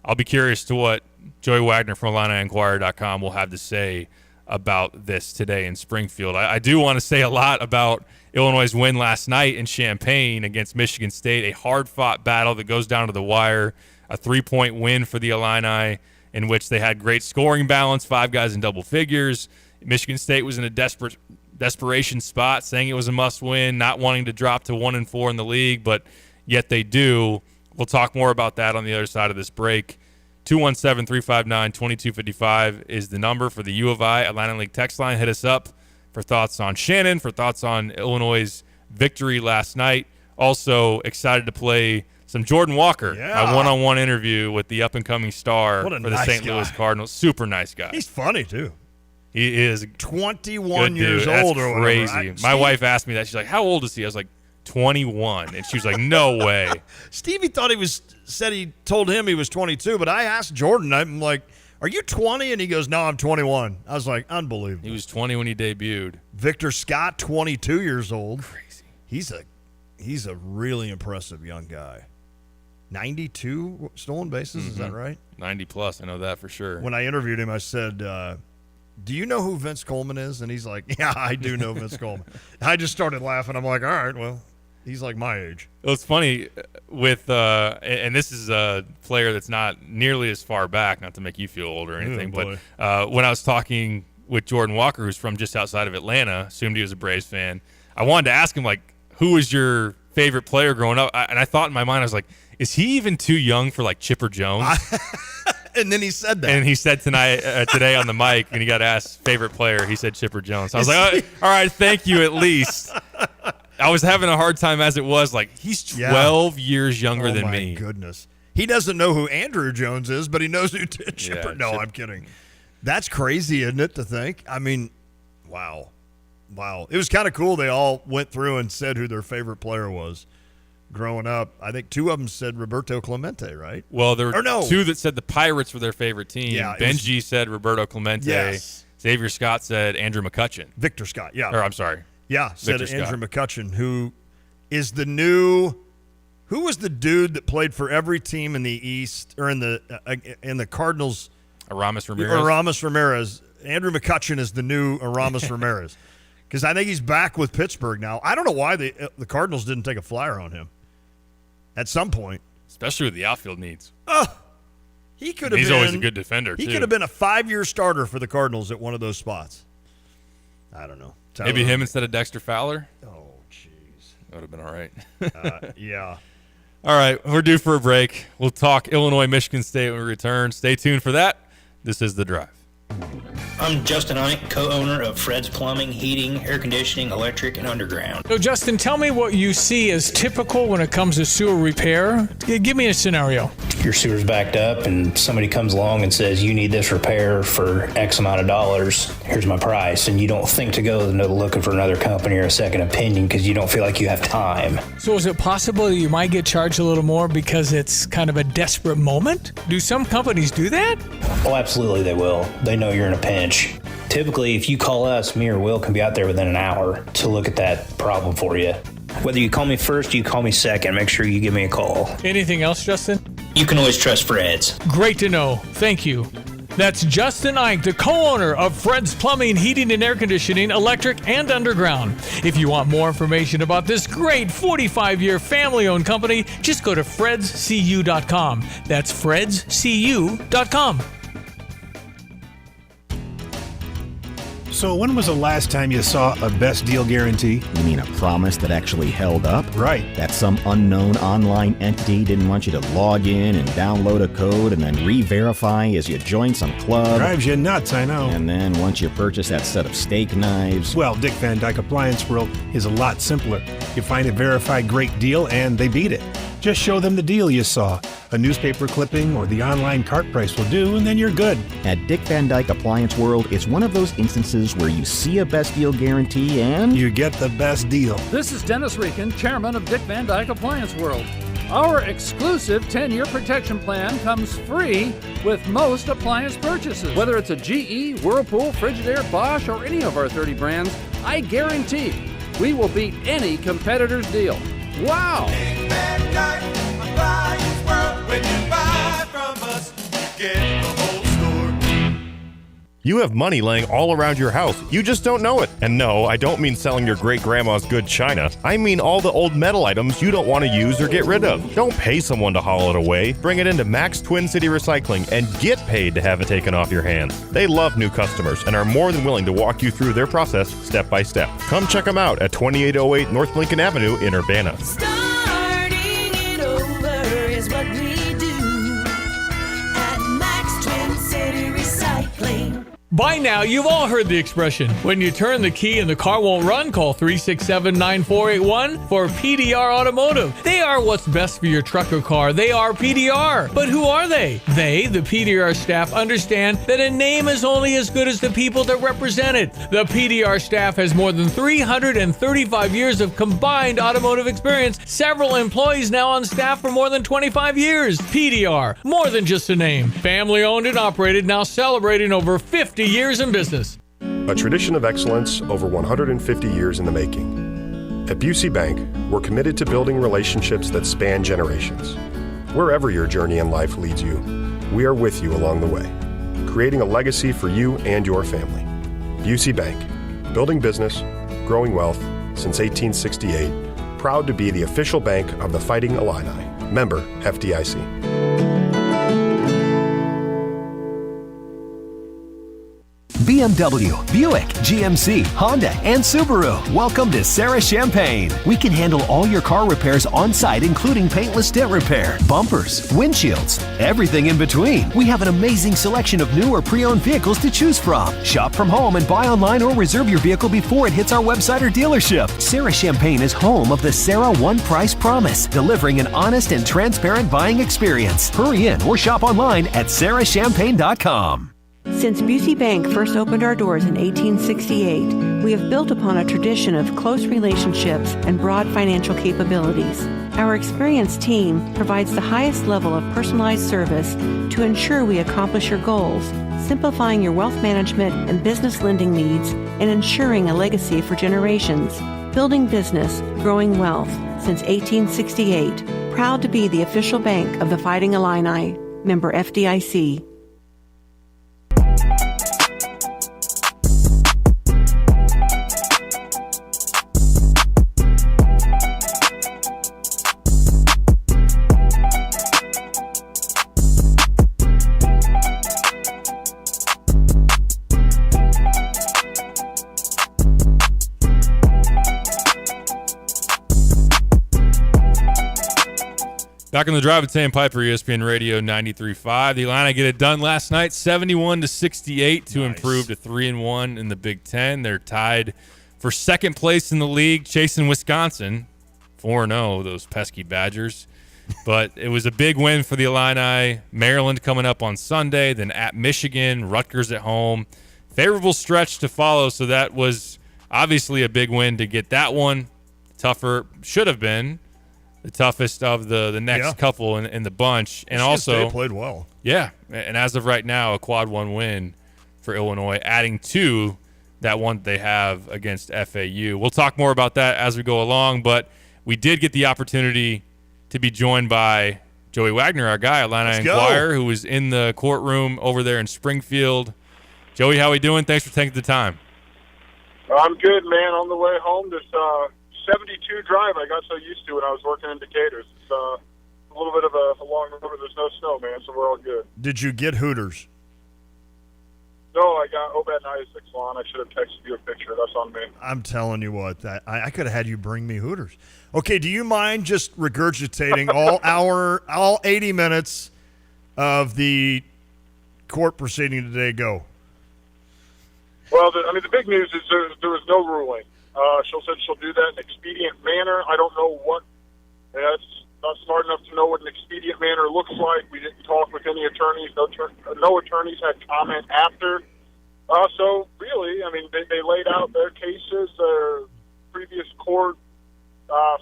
I'll be curious to what Joey Wagner from IlliniInquirer.com will have to say about this today in Springfield. I do want to say a lot about Illinois' win last night in Champaign against Michigan State, a hard-fought battle that goes down to the wire, a 3-point win for the Illini in which they had great scoring balance, 5 guys in double figures. Michigan State was in a desperation spot, saying it was a must-win, not wanting to drop to 1-4 in the league, but yet they do. We'll talk more about that on the other side of this break. 217-359-2255 is the number for the U of I Atlantic League text line. Hit us up for thoughts on Shannon, for thoughts on Illinois' victory last night. Also excited to play some Jordan Walker, a one-on-one interview with the up-and-coming star for the St. Louis Cardinals. Super nice guy. He's funny, too. He is 21 years old or whatever. Crazy. My wife asked me that. She's like, how old is he? I was like, 21. And she was like, no way. Stevie thought he told him he was 22, but I asked Jordan, I'm like, are you 20? And he goes, no, I'm 21. I was like, unbelievable. He was 20 when he debuted. Victor Scott, 22 years old. Crazy. He's a really impressive young guy. 92 stolen bases, is that right? 90 plus, I know that for sure. When I interviewed him, I said, do you know who Vince Coleman is? And he's like, yeah, I do know Vince Coleman. I just started laughing. I'm like, all right, well, he's like my age. Well, it's funny with, and this is a player that's not nearly as far back, not to make you feel old or anything, but when I was talking with Jordan Walker, who's from just outside of Atlanta, assumed he was a Braves fan, I wanted to ask him, like, who was your favorite player growing up? And I thought in my mind, I was like, is he even too young for, like, Chipper Jones? And then he said that. And he said today on the mic, when he got asked favorite player, he said Chipper Jones. So I was like, all right, thank you at least. I was having a hard time as it was. Like, he's 12 years younger than me. Oh, my goodness. He doesn't know who Andrew Jones is, but he knows who Chipper. No, I'm kidding. That's crazy, isn't it, to think? I mean, wow. It was kind of cool. They all went through and said who their favorite player was. Growing up, I think 2 of them said Roberto Clemente, right? Well, there were 2 that said the Pirates were their favorite team. Yeah, Benji said Roberto Clemente. Yes. Xavier Scott said Andrew McCutchen. Victor Scott, yeah. Or I'm sorry. Yeah, said Andrew McCutchen, who is the new – who was the dude that played for every team in the East or in the Cardinals? Aramis Ramirez. Andrew McCutchen is the new Aramis Ramirez because I think he's back with Pittsburgh now. I don't know why the Cardinals didn't take a flyer on him. At some point. Especially with the outfield needs. He could have been. He's always a good defender, too. He could have been a 5-year starter for the Cardinals at one of those spots. I don't know. Maybe him instead of Dexter Fowler? Oh, jeez. That would have been all right. Yeah. All right, we're due for a break. We'll talk Illinois, Michigan State when we return. Stay tuned for that. This is The Drive. I'm Justin Ike, co-owner of Fred's Plumbing, Heating, Air Conditioning, Electric, and Underground. So, Justin, tell me what you see as typical when it comes to sewer repair. Give me a scenario. Your sewer's backed up and somebody comes along and says, you need this repair for X amount of dollars. Here's my price. And you don't think to go looking for another company or a second opinion because you don't feel like you have time. So is it possible that you might get charged a little more because it's kind of a desperate moment? Do some companies do that? Oh, absolutely they will. They know you're in a pinch. Typically, if you call us, me or Will can be out there within an hour to look at that problem for you. Whether you call me first or you call me second, make sure you give me a call. Anything else, Justin? You can always trust Fred's. Great to know. Thank you. That's Justin Ike, the co-owner of Fred's Plumbing, Heating and Air Conditioning, Electric, and Underground. If you want more information about this great 45-year family-owned company, just go to fredscu.com. That's fredscu.com. So when was the last time you saw a best deal guarantee? You mean a promise that actually held up? Right. That some unknown online entity didn't want you to log in and download a code and then re-verify as you join some club? Drives you nuts, I know. And then once you purchase that set of steak knives... Well, Dick Van Dyke Appliance World is a lot simpler. You find a verified great deal and they beat it. Just show them the deal you saw. A newspaper clipping or the online cart price will do, and then you're good. At Dick Van Dyke Appliance World, it's one of those instances where you see a best deal guarantee and... you get the best deal. This is Dennis Reekin, chairman of Dick Van Dyke Appliance World. Our exclusive 10-year protection plan comes free with most appliance purchases. Whether it's a GE, Whirlpool, Frigidaire, Bosch, or any of our 30 brands, I guarantee we will beat any competitor's deal. Wow! Dick Van Dyke Appliance World. When you buy from us, you get the whole store. You have money laying all around your house. You just don't know it. And no, I don't mean selling your great-grandma's good china. I mean all the old metal items you don't want to use or get rid of. Don't pay someone to haul it away. Bring it into Max Twin City Recycling and get paid to have it taken off your hands. They love new customers and are more than willing to walk you through their process step by step. Come check them out at 2808 North Lincoln Avenue in Urbana. Starting it over is what we do at Max Twin City Recycling. By now, you've all heard the expression, when you turn the key and the car won't run, call 367-9481 for PDR Automotive. They are what's best for your truck or car. They are PDR. But who are they? They, the PDR staff, understand that a name is only as good as the people that represent it. The PDR staff has more than 335 years of combined automotive experience, several employees now on staff for more than 25 years. PDR, more than just a name. Family owned and operated, now celebrating over 50 years in business. A tradition of excellence over 150 years in the making. At Busey Bank, we're committed to building relationships that span generations. Wherever your journey in life leads you, we are with you along the way, creating a legacy for you and your family. Busey Bank, building business, growing wealth since 1868, proud to be the official bank of the Fighting Illini. Member FDIC. BMW, Buick, GMC, Honda, and Subaru. Welcome to Sarah Champagne. We can handle all your car repairs on site, including paintless dent repair, bumpers, windshields, everything in between. We have an amazing selection of new or pre-owned vehicles to choose from. Shop from home and buy online or reserve your vehicle before it hits our website or dealership. Sarah Champagne is home of the Sarah One Price Promise, delivering an honest and transparent buying experience. Hurry in or shop online at sarahchampagne.com. Since Busey Bank first opened our doors in 1868, we have built upon a tradition of close relationships and broad financial capabilities. Our experienced team provides the highest level of personalized service to ensure we accomplish your goals, simplifying your wealth management and business lending needs and ensuring a legacy for generations. Building business, growing wealth since 1868. Proud to be the official bank of the Fighting Illini. Member FDIC. Back on the drive with Sam Piper, ESPN Radio 93.5. The Illini get it done last night, 71-68 to improve to 3-1 in the Big Ten. They're tied for second place in the league, chasing Wisconsin, 4-0, those pesky Badgers. But it was a big win for the Illini. Maryland coming up on Sunday, then at Michigan, Rutgers at home. Favorable stretch to follow, so that was obviously a big win to get that one. Tougher, should have been the toughest of the next couple in the bunch. And also, they played well. Yeah, and as of right now, a quad one win for Illinois, adding to that one they have against FAU. We'll talk more about that as we go along, but we did get the opportunity to be joined by Joey Wagner, our guy, Illini Inquirer, who was in the courtroom over there in Springfield. Joey, how we doing? Thanks for taking the time. I'm good, man. On the way home, this 72 drive I got so used to when I was working in Decatur. It's a little bit of a long road, but there's no snow, man, so we're all good. Did you get Hooters? No, I got Obed 96 on. I should have texted you a picture. That's on me. I'm telling you what, I could have had you bring me Hooters. Okay, do you mind just regurgitating all 80 minutes of the court proceeding today? Go. Well, the big news is there was no ruling. She said she'll do that in an expedient manner. I don't know what. That's not smart enough to know what an expedient manner looks like. We didn't talk with any attorneys. No attorneys had comment after. So really, I mean, they laid out their cases, their previous court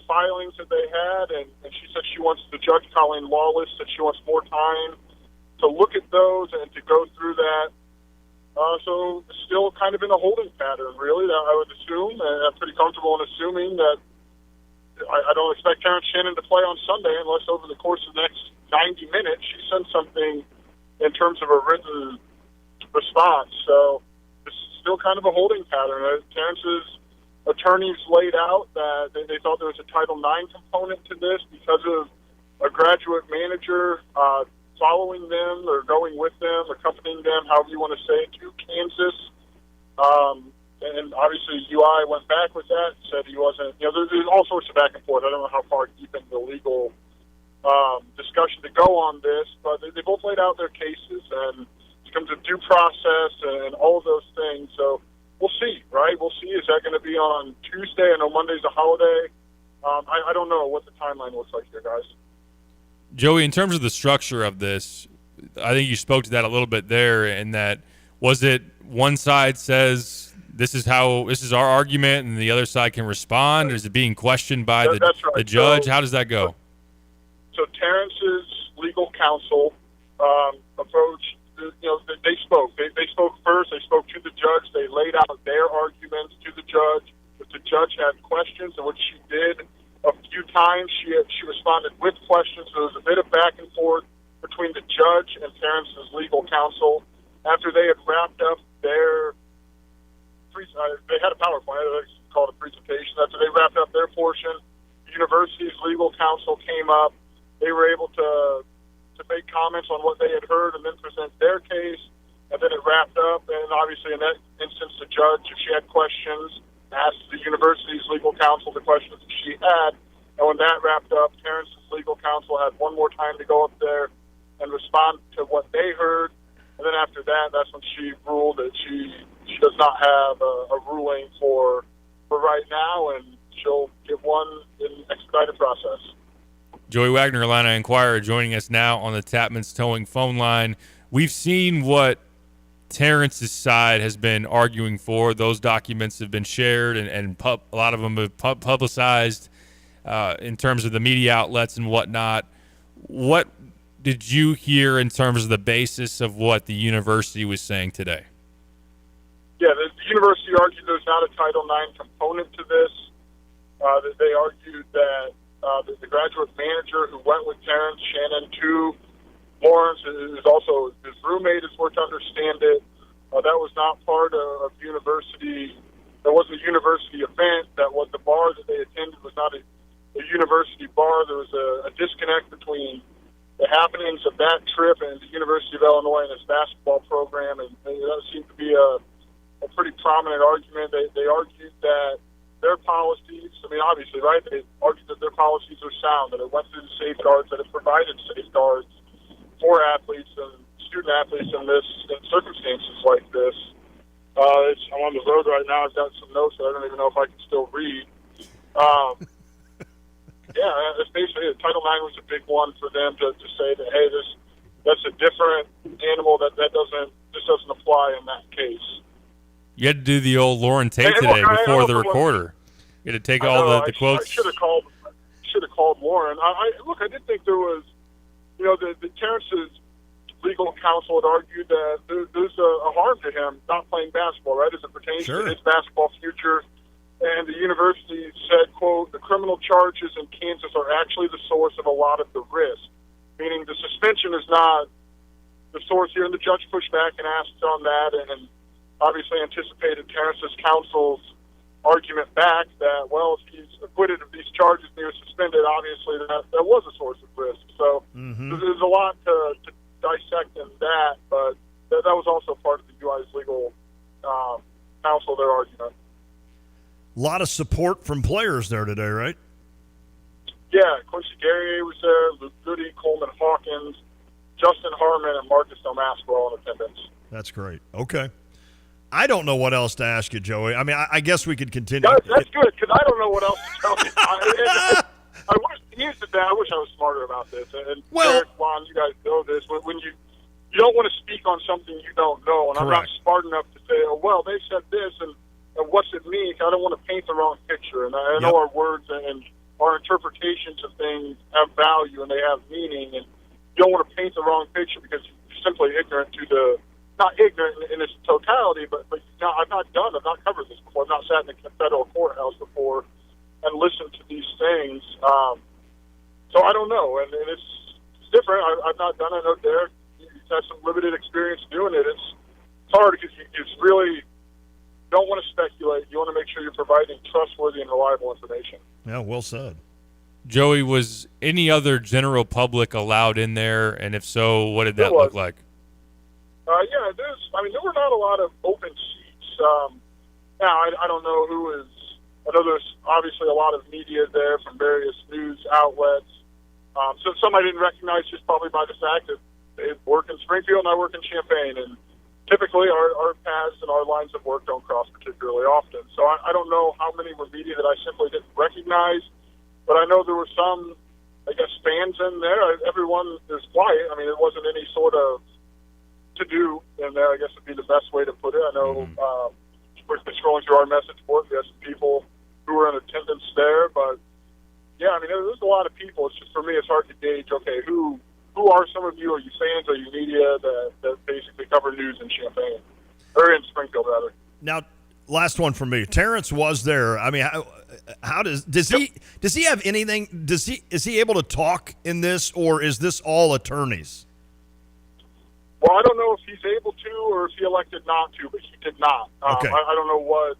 filings that they had, and she said she wants the judge, Colleen Lawless, said she wants more time to look at those and to go through that. So still kind of in a holding pattern, really, that I would assume, and I'm pretty comfortable in assuming that I don't expect Terrence Shannon to play on Sunday unless over the course of the next 90 minutes she sends something in terms of a written response. So it's still kind of a holding pattern. Terrence's attorneys laid out that they thought there was a Title IX component to this because of a graduate manager following them or going with them, accompanying them, however you want to say it, to Kansas. And obviously UI went back with that, said he wasn't, there's all sorts of back and forth. I don't know how far deep into the legal discussion to go on this, but they both laid out their cases, and it comes to due process and all of those things. So we'll see, right? We'll see. Is that going to be on Tuesday? I know Monday's a holiday. I don't know what the timeline looks like here, guys. Joey, in terms of the structure of this, I think you spoke to that a little bit there, in that was it one side says this is our argument and the other side can respond, or is it being questioned by the judge? How does that go? So Terrence's legal counsel approached, they spoke. They spoke first. They spoke to the judge. They laid out their arguments to the judge. If the judge had questions, and what she did a few times, she responded with questions. So there was a bit of back and forth between the judge and Terrence's legal counsel. After they had wrapped up their they had a PowerPoint, it's called a presentation. After they wrapped up their portion, the university's legal counsel came up. They were able to make comments on what they had heard and then present their case, and then it wrapped up. And obviously in that instance, the judge, if she had questions, asked the university's legal counsel the questions that she had. And when that wrapped up, Terrence's legal counsel had one more time to go up there and respond to what they heard. And then after that, that's when she ruled that she does not have a ruling for right now, and she'll give one in expedited process. Joey Wagner, Illini Inquirer, joining us now on the Tapman's Towing phone line. We've seen what Terrence's side has been arguing for. Those documents have been shared, and a lot of them have publicized in terms of the media outlets and whatnot. What did you hear in terms of the basis of what the university was saying today? Yeah, the university argued there's not a Title IX component to this. They argued that the graduate manager who went with Terrence Shannon to Lawrence is also his roommate, is where to understand it. That was not part of university. That wasn't a university event. That was the bar that they attended was not a university bar. There was a disconnect between the happenings of that trip and the University of Illinois and its basketball program, and that seemed to be a pretty prominent argument. They argued that their policies, I mean, obviously, right, they argued that their policies are sound, that it went through the safeguards, that it provided safeguards for athletes and student athletes in circumstances like this. I'm on the road right now. I've got some notes that I don't even know if I can still read. Yeah, it's basically Title IX was a big one for them to say that, hey, that's a different animal, that doesn't apply in that case. You had to do the old Lauren Tate today before the recorder. You had to take all the quotes. I should have called Lauren. I did think there was, the Terrence's legal counsel had argued that there's a harm to him not playing basketball, right, as it pertains to his basketball future. And the university said, quote, the criminal charges in Kansas are actually the source of a lot of the risk. meaning the suspension is not the source here. And the judge pushed back and asked on that, and obviously anticipated Terrence's counsel's argument back that, well, if he's acquitted of these charges and he was suspended, obviously that was a source of risk. So there's a lot to dissect in that, but that was also part of the UI's legal counsel, their argument. A lot of support from players there today, right? Yeah, Quincy Guerrier was there, Luke Goody, Coleman Hawkins, Justin Harmon, and Marcus Domask were all in attendance. That's great. Okay. I don't know what else to ask you, Joey. I mean, I guess we could continue. That's good, because I don't know what else to tell you. I wish, here's the thing, I wish I was smarter about this. And Eric, Juan, you guys know this. When you don't want to speak on something you don't know, and Correct. I'm not smart enough to say, oh, well, they said this, and what's it mean? I don't want to paint the wrong picture. And I know our words and our interpretations of things have value and they have meaning, and you don't want to paint the wrong picture because you're simply ignorant to the, not ignorant in its totality, but I've not covered this before. I've not sat in a federal courthouse before and listened to these things. So I don't know, and it's different. I've not done it. I know Derek, he's had some limited experience doing it. It's hard because you really don't want to speculate. You want to make sure you're providing trustworthy and reliable information. Yeah, well said. Joey, was any other general public allowed in there? And if so, what did that look like? Yeah, there were not a lot of open seats. Now, I don't know who is. I know there's obviously a lot of media there from various news outlets. So some I didn't recognize just probably by the fact that they work in Springfield and I work in Champaign. And typically our paths and our lines of work don't cross particularly often. So I don't know how many were media that I simply didn't recognize. But I know there were some, I guess, fans in there. Everyone is quiet. I mean, it wasn't any sort of to-do in there, I guess would be the best way to put it. I know we're scrolling through our message board. We had some people who were in attendance there. But, yeah, I mean, there's a lot of people. It's just, for me, it's hard to gauge, okay, who are some of you? Are you fans? Are you media that basically cover news in Champaign? Or in Springfield, rather. Now, last one from me. Terrence was there. I mean, how does he have anything? Is he able to talk in this, or is this all attorneys? Well, I don't know if he's able to or if he elected not to, but he did not. Okay. I don't know what.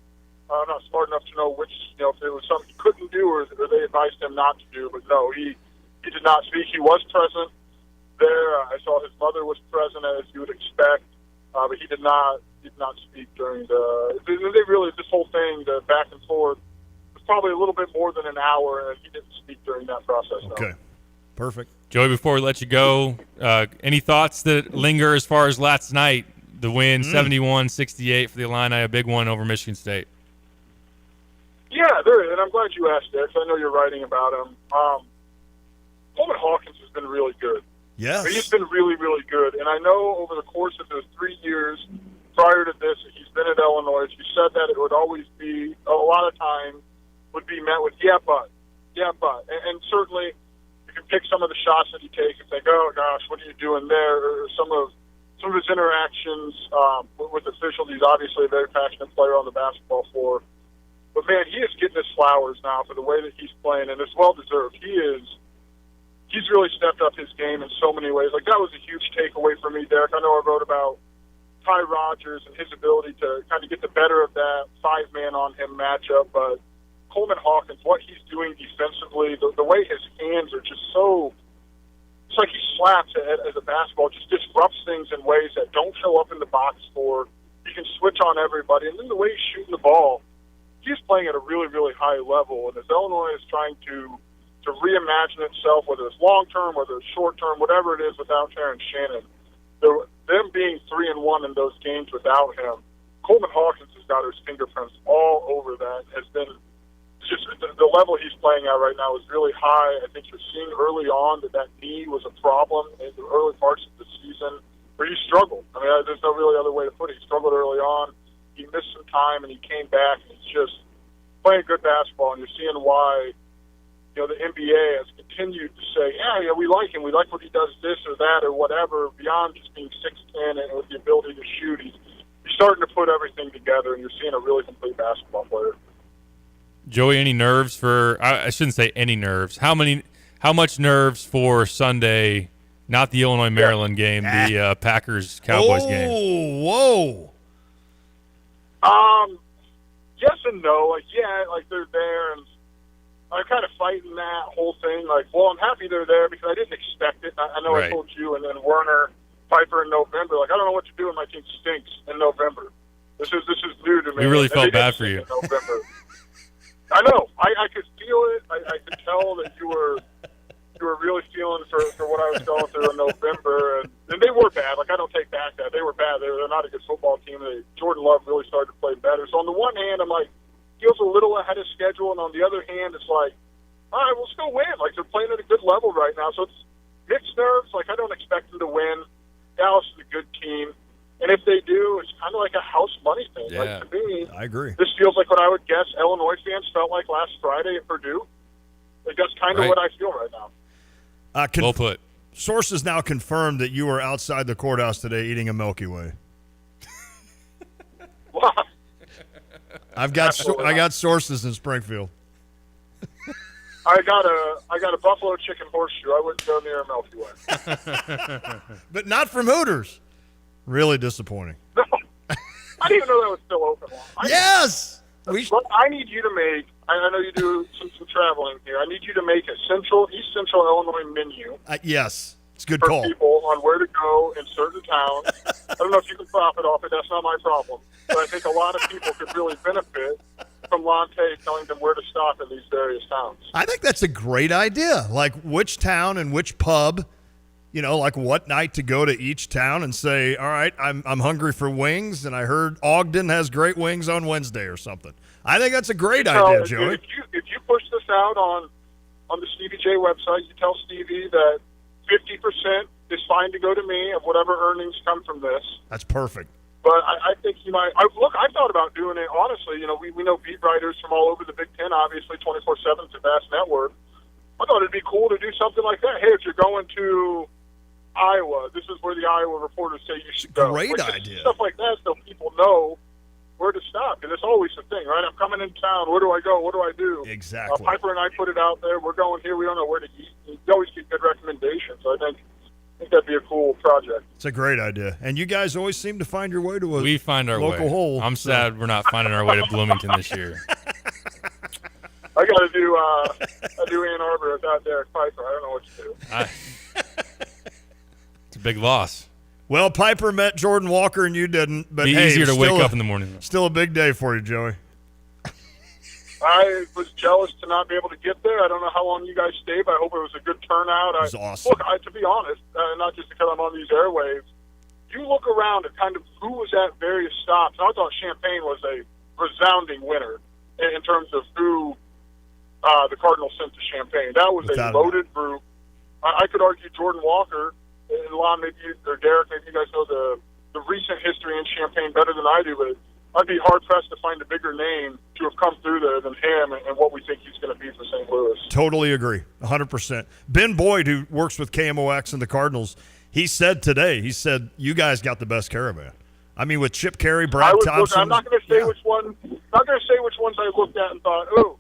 I'm not smart enough to know which, if it was something he couldn't do or they advised him not to do. But no, he did not speak. He was present there. I saw his mother was present, as you would expect, but he did not speak during this whole thing, the back and forth, was probably a little bit more than an hour, and he didn't speak during that process. No. Okay, perfect. Joey, before we let you go, any thoughts that linger as far as last night, the win, 71-68 for the Illini, a big one over Michigan State? Yeah, there is, and I'm glad you asked that because I know you're writing about him. Coleman Hawkins has been really good. Yes. He's been really, really good. And I know over the course of those 3 years prior to this, he's been at Illinois. As you said that, it would always be, a lot of time, would be met with, yeah, but. And certainly, you can pick some of the shots that he takes and think, oh, gosh, what are you doing there? Or some of his interactions with officials. He's obviously a very passionate player on the basketball floor. But, man, he is getting his flowers now for the way that he's playing, and it's well-deserved. He's really stepped up his game in so many ways. Like, that was a huge takeaway for me, Derek. I know I wrote about Ty Rodgers and his ability to kind of get the better of that five-man on him matchup, but Coleman Hawkins, what he's doing defensively, the way his hands are just so, it's like he slaps as a basketball, just disrupts things in ways that don't show up in the box score. He can switch on everybody, and then the way he's shooting the ball, he's playing at a really, really high level, and as Illinois is trying to reimagine itself, whether it's long-term, whether it's short-term, whatever it is without Terrence Shannon, them being 3-1 in those games without him, Coleman Hawkins has got his fingerprints all over that. Has been just the level he's playing at right now is really high. I think you're seeing early on that knee was a problem in the early parts of the season where he struggled. I mean, there's no really other way to put it. He struggled early on. He missed some time, and he came back, and he's just playing good basketball, and you're seeing why the NBA has continued to say, yeah, we like him. We like what he does this or that or whatever, beyond just being 6'10" and with the ability to shoot. He's starting to put everything together, and you're seeing a really complete basketball player. Joey, any nerves for – I shouldn't say any nerves. How much nerves for Sunday Not the Illinois-Maryland game, the Packers-Cowboys game. Oh, whoa. Yes and no. Like, yeah, like they're there, and I'm kind of fighting that whole thing. Like, well, I'm happy they're there because I didn't expect it. I know I told you and then Werner, Piper in November. Like, I don't know what to do when my team stinks in November. This is new to me. We really felt bad for you. November. I know. I could feel it. I could tell that you were really feeling for what I was going through in November, and they were bad. Like, I don't take back that they were bad. They're not a good football team. Jordan Love really started to play better. So on the one hand, I'm like, feels a little ahead of schedule, and on the other hand, it's like, all right, we'll still win. Like, they're playing at a good level right now, so it's mixed nerves. Like, I don't expect them to win. Dallas is a good team, and if they do, it's kind of like a house money thing. Yeah, like, to me, I agree. This feels like what I would guess Illinois fans felt like last Friday at Purdue. Like, that's kind of what I feel right now. Well put. Sources now confirmed that you were outside the courthouse today eating a Milky Way. I got sources in Springfield. I got a buffalo chicken horseshoe. I wouldn't go near a Milky Way. But not from Hooters. Really disappointing. No, I didn't even know that was still open. Yes! Look, I need you to make, I know you do some traveling here, I need you to make a East Central Illinois menu. Yes, it's a good for call. People on where to go in certain towns. I don't know if you can profit off it. That's not my problem. But I think a lot of people could really benefit from Lonte telling them where to stop in these various towns. I think that's a great idea. Like which town and which pub, like what night to go to each town and say, all right, I'm hungry for wings, and I heard Ogden has great wings on Wednesday or something. I think that's a great idea, Joey. If you push this out on the Stevie J website, you tell Stevie that 50% is fine to go to me of whatever earnings come from this. That's perfect. But I think you might. I thought about doing it, honestly. We know beat writers from all over the Big Ten, obviously, 24/7. It's a vast network. I thought it'd be cool to do something like that. Hey, if you're going to Iowa, this is where the Iowa reporters say you should go. Great idea. Stuff like that so people know where to stop. And it's always the thing, right? I'm coming in town. Where do I go? What do I do? Exactly. Piper and I put it out there. We're going here. We don't know where to eat. You always get good recommendations. So I think that'd be a cool project. It's a great idea. And you guys always seem to find your way to We find our local way. hole. I'm sad we're not finding our way to Bloomington this year. I got to do Ann Arbor without Derek Piper. I don't know what to do. It's a big loss. Well, Piper met Jordan Walker and you didn't. But Be hey, easier to still wake up in the morning. Still a big day for you, Joey. I was jealous to not be able to get there. I don't know how long you guys stayed, but I hope it was a good turnout. It was awesome. Look, to be honest, not just because I'm on these airwaves, you look around at kind of who was at various stops. And I thought Champaign was a resounding winner in terms of who the Cardinals sent to Champaign. That was a loaded group. I could argue Jordan Walker, and Lon, maybe you, or Derek, maybe you guys know the recent history in Champaign better than I do, but I'd be hard-pressed to find a bigger name to have come through there than him and what we think he's going to be for St. Louis. Totally agree, 100%. Ben Boyd, who works with KMOX and the Cardinals, he said today, you guys got the best caravan. I mean, with Chip Carey, Brad Thompson. I'm not going to say which one. Not going to say which ones I looked at and thought, "Ooh,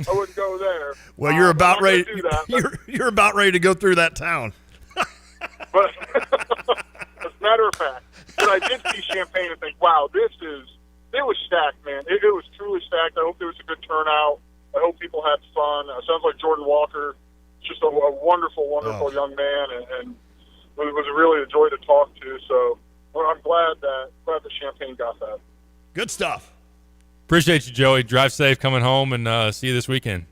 I wouldn't go there." Well, you're about ready. Do that, you're about ready to go through that town. But as a matter of fact, but I did see Champaign and think, "Wow, it was stacked, man. It was truly stacked." I hope there was a good turnout. I hope people had fun. Sounds like Jordan Walker, just a wonderful, wonderful young man, and it was really a joy to talk to. So. Well, I'm glad that Champaign got that. Good stuff. Appreciate you, Joey. Drive safe coming home, and see you this weekend.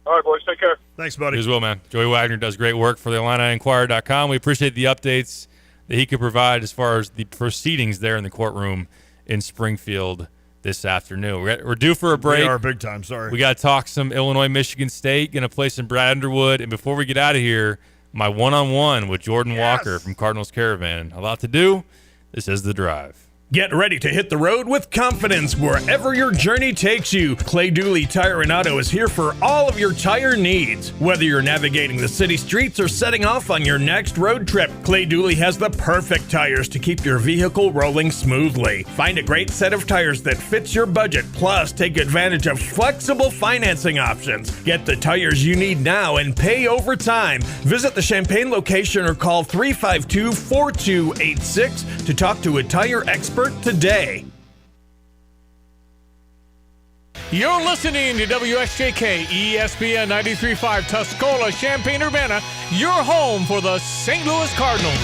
All right, boys. Take care. Thanks, buddy. You as well, man. Joey Wagner does great work for the IlliniInquirer.com. We appreciate the updates that he could provide as far as the proceedings there in the courtroom in Springfield this afternoon. We're due for a break. We are big time, sorry. We got to talk some Illinois, Michigan State, going to play some Brad Underwood. And before we get out of here, my one-on-one with Jordan Walker from Cardinals Caravan. A lot to do. This is The Drive. Get ready to hit the road with confidence wherever your journey takes you. Clay Dooley Tire and Auto is here for all of your tire needs. Whether you're navigating the city streets or setting off on your next road trip, Clay Dooley has the perfect tires to keep your vehicle rolling smoothly. Find a great set of tires that fits your budget, plus take advantage of flexible financing options. Get the tires you need now and pay over time. Visit the Champaign location or call 352-4286 to talk to a tire expert today. You're listening to WSJK ESPN 93.5 Tuscola, Champaign-Urbana, your home for the St. Louis Cardinals.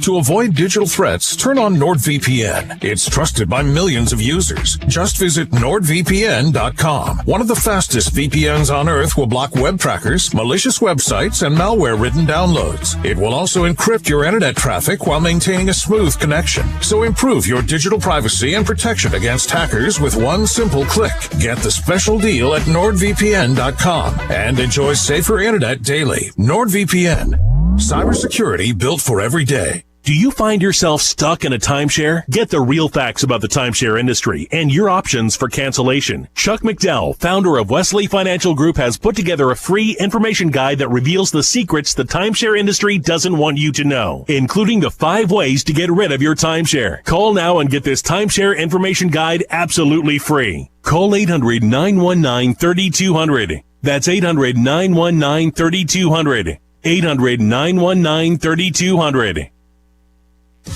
To avoid digital threats, turn on NordVPN. It's trusted by millions of users. Just visit NordVPN.com. One of the fastest VPNs on Earth will block web trackers, malicious websites, and malware-ridden downloads. It will also encrypt your internet traffic while maintaining a smooth connection. So improve your digital privacy and protection against hackers with one simple click. Get the special deal at NordVPN.com and enjoy safer internet daily. NordVPN. Cybersecurity built for every day. Do you find yourself stuck in a timeshare? Get the real facts about the timeshare industry and your options for cancellation. Chuck McDowell, founder of Wesley Financial Group, has put together a free information guide that reveals the secrets the timeshare industry doesn't want you to know, including the 5 ways to get rid of your timeshare. Call now and get this timeshare information guide absolutely free. Call 800-919-3200. That's 800-919-3200. 800-919-3200.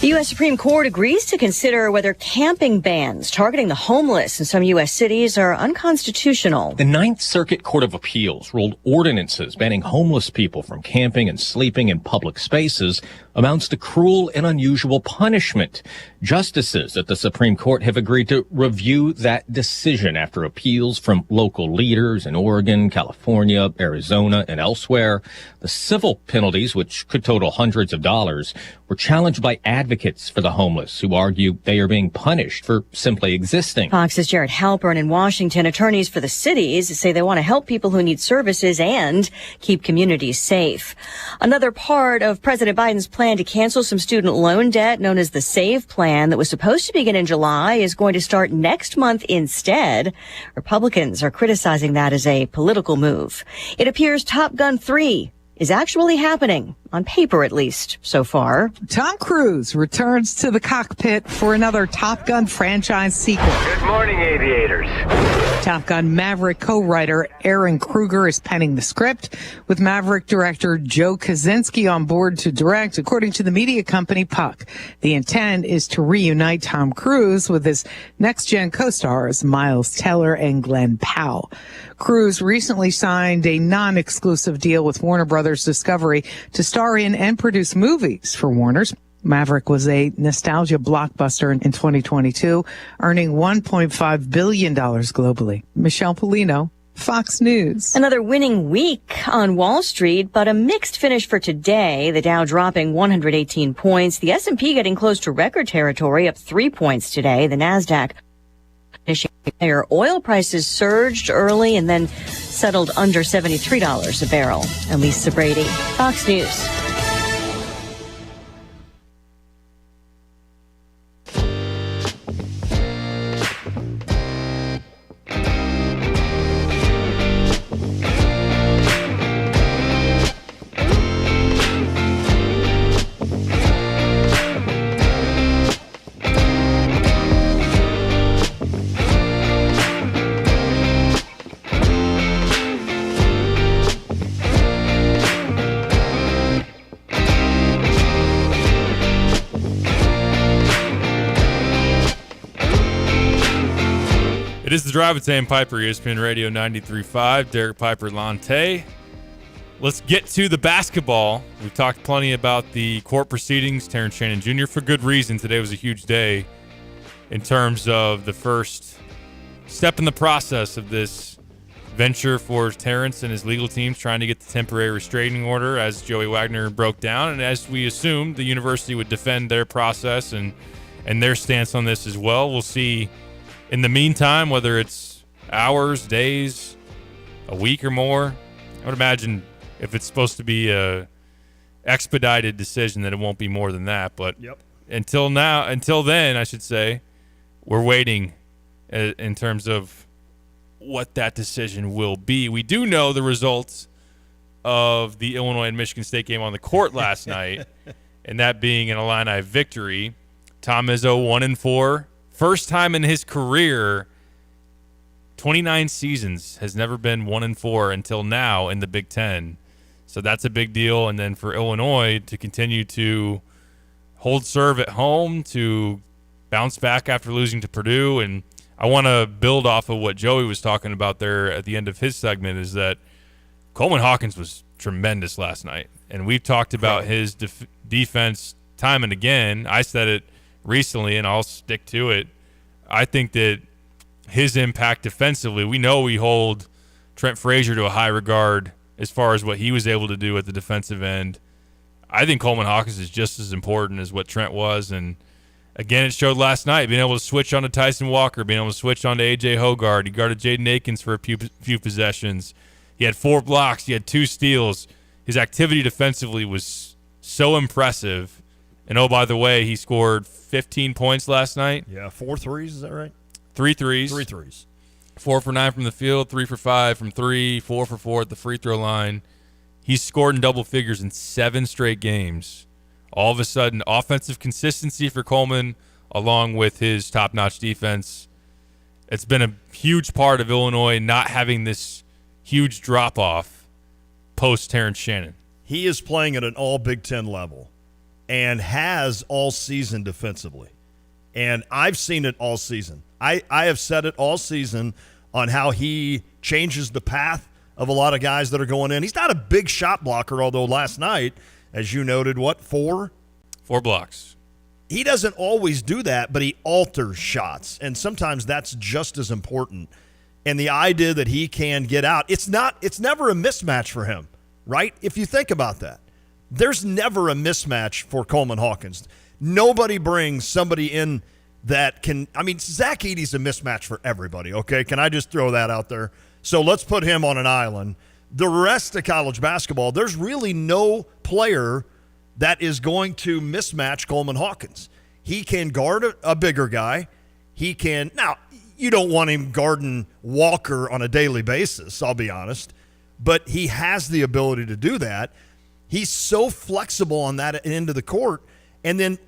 The U.S. Supreme Court agrees to consider whether camping bans targeting the homeless in some U.S. cities are unconstitutional. The Ninth Circuit Court of Appeals ruled ordinances banning homeless people from camping and sleeping in public spaces amounts to cruel and unusual punishment. Justices at the Supreme Court have agreed to review that decision after appeals from local leaders in Oregon, California, Arizona, and elsewhere. The civil penalties, which could total hundreds of dollars, were challenged by advocates for the homeless who argue they are being punished for simply existing. Fox's Jared Halpern in Washington. Attorneys for the cities say they want to help people who need services and keep communities safe. Another part of President Biden's plan to cancel some student loan debt, known as the SAVE plan, that was supposed to begin in July, is going to start next month instead. Republicans are criticizing that as a political move. It appears Top Gun 3 is actually happening, on paper at least, so far. Tom Cruise returns to the cockpit for another Top Gun franchise sequel. Good morning, aviators. Top Gun Maverick co-writer Aaron Kruger is penning the script, with Maverick director Joe Kosinski on board to direct, according to the media company Puck. The intent is to reunite Tom Cruise with his next-gen co-stars Miles Teller and Glenn Powell. Cruise recently signed a non-exclusive deal with Warner Brothers Discovery to star in and produce movies for Warner's. Maverick was a nostalgia blockbuster in 2022, earning $1.5 billion globally. Michelle Polino, Fox News. Another winning week on Wall Street, but a mixed finish for today. The Dow dropping 118 points. The S&P getting close to record territory, up 3 points today. The NASDAQ finishing higher. Oil prices surged early and then settled under $73 a barrel. And Lisa Brady, Fox News. It is the Drive with Sam Piper, ESPN Radio 93.5. Derek Piper Lante. Let's get to the basketball. We've talked plenty about the court proceedings. Terrence Shannon Jr. for good reason. Today was a huge day in terms of the first step in the process of this venture for Terrence and his legal teams trying to get the temporary restraining order, as Joey Wagner broke down. And as we assumed, the university would defend their process and their stance on this as well. We'll see. In the meantime, whether it's hours, days, a week or more, I would imagine if it's supposed to be a expedited decision that it won't be more than that. But Yep. until then, I should say, we're waiting in terms of what that decision will be. We do know the results of the Illinois and Michigan State game on the court last night, and that being an Illini victory. Tom Izzo 1-4, first time in his career, 29 seasons, has never been 1-4 until now in the Big Ten. So that's a big deal. And then for Illinois to continue to hold serve at home, to bounce back after losing to Purdue. And I want to build off of what Joey was talking about there at the end of his segment, is that Coleman Hawkins was tremendous last night. And we've talked about his defense time and again. I said it recently, and I'll stick to it. I think that his impact defensively, we know we hold Trent Frazier to a high regard as far as what he was able to do at the defensive end. I think Coleman Hawkins is just as important as what Trent was. And again, it showed last night, being able to switch on to Tyson Walker, being able to switch on to A.J. Hoggard. He guarded Jaden Akins for a few possessions. He had 4 blocks. He had 2 steals. His activity defensively was so impressive. And, oh, by the way, he scored 15 points last night. Yeah, 4 threes, is that right? 3 threes. 3 threes. 4 for 9 from the field, 3 for 5 from 3, 4 for 4 at the free throw line. He's scored in double figures in 7 straight games. All of a sudden, offensive consistency for Coleman, along with his top-notch defense. It's been a huge part of Illinois not having this huge drop-off post-Terrence Shannon. He is playing at an all Big Ten level and has all season defensively. And I've seen it all season. I have said it all season on how he changes the path of a lot of guys that are going in. He's not a big shot blocker, although last night, as you noted, 4 blocks. He doesn't always do that, but he alters shots, and sometimes that's just as important. And the idea that he can get out, it's never a mismatch for him, right? If you think about that, there's never a mismatch for Coleman Hawkins. Nobody brings somebody in that can, Zach Edey's a mismatch for everybody, okay? Can I just throw that out there? So let's put him on an island. The rest of college basketball, there's really no player that is going to mismatch Coleman Hawkins. He can guard a bigger guy. He can, now, you don't want him guarding Walker on a daily basis, I'll be honest, but he has the ability to do that. He's so flexible on that end of the court. And then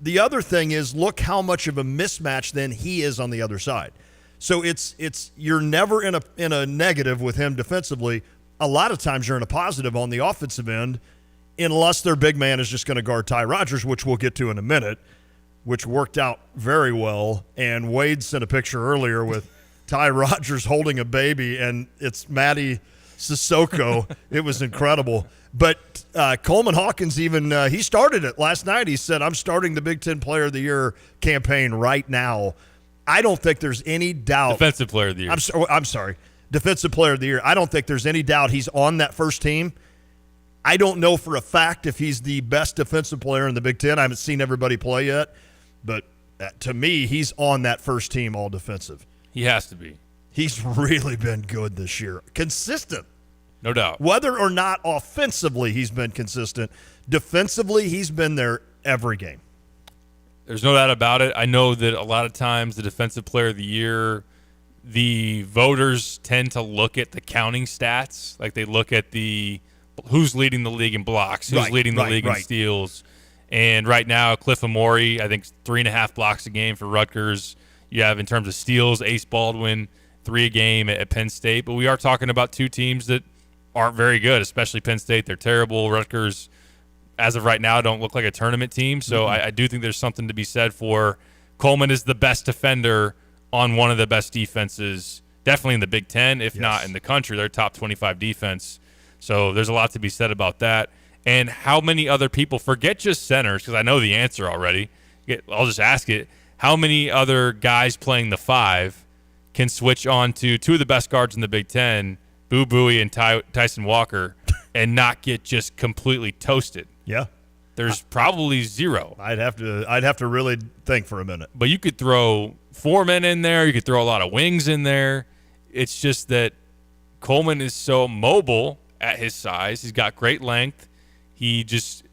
the other thing is, look how much of a mismatch then he is on the other side. So it's you're never in a negative with him defensively. A lot of times you're in a positive on the offensive end, unless their big man is just going to guard Ty Rodgers, which we'll get to in a minute, which worked out very well. And Wade sent a picture earlier with Ty Rodgers holding a baby, and it's Maddie Sissoko. It was incredible. But Coleman Hawkins even he started it last night. He said, "I'm starting the Big Ten Player of the Year campaign right now." I don't think there's any doubt. Defensive Player of the Year. I'm sorry. Defensive Player of the Year. I don't think there's any doubt he's on that first team. I don't know for a fact if he's the best defensive player in the Big Ten. I haven't seen everybody play yet. But to me, he's on that first team all defensive. He has to be. He's really been good this year. Consistent. No doubt. Whether or not offensively he's been consistent, defensively he's been there every game. There's no doubt about it. I know that a lot of times the Defensive Player of the Year, the voters tend to look at the counting stats. Like they look at who's leading the league in blocks, who's leading the league in steals. And right now, Cliff Amori, I think 3.5 blocks a game for Rutgers. You have, in terms of steals, Ace Baldwin, 3 a game at Penn State. But we are talking about 2 teams that aren't very good, especially Penn State. They're terrible. Rutgers, as of right now, don't look like a tournament team. So I do think there's something to be said for Coleman is the best defender on one of the best defenses, definitely in the Big Ten, if not in the country. They're top 25 defense. So there's a lot to be said about that. And how many other people, forget just centers, because I know the answer already. I'll just ask it. How many other guys playing the 5 can switch on to 2 of the best guards in the Big Ten, Boo Buie and Tyson Walker, and not get just completely toasted? Yeah. There's probably 0. I'd have to really think for a minute. But you could throw 4 men in there. You could throw a lot of wings in there. It's just that Coleman is so mobile at his size. He's got great length. He just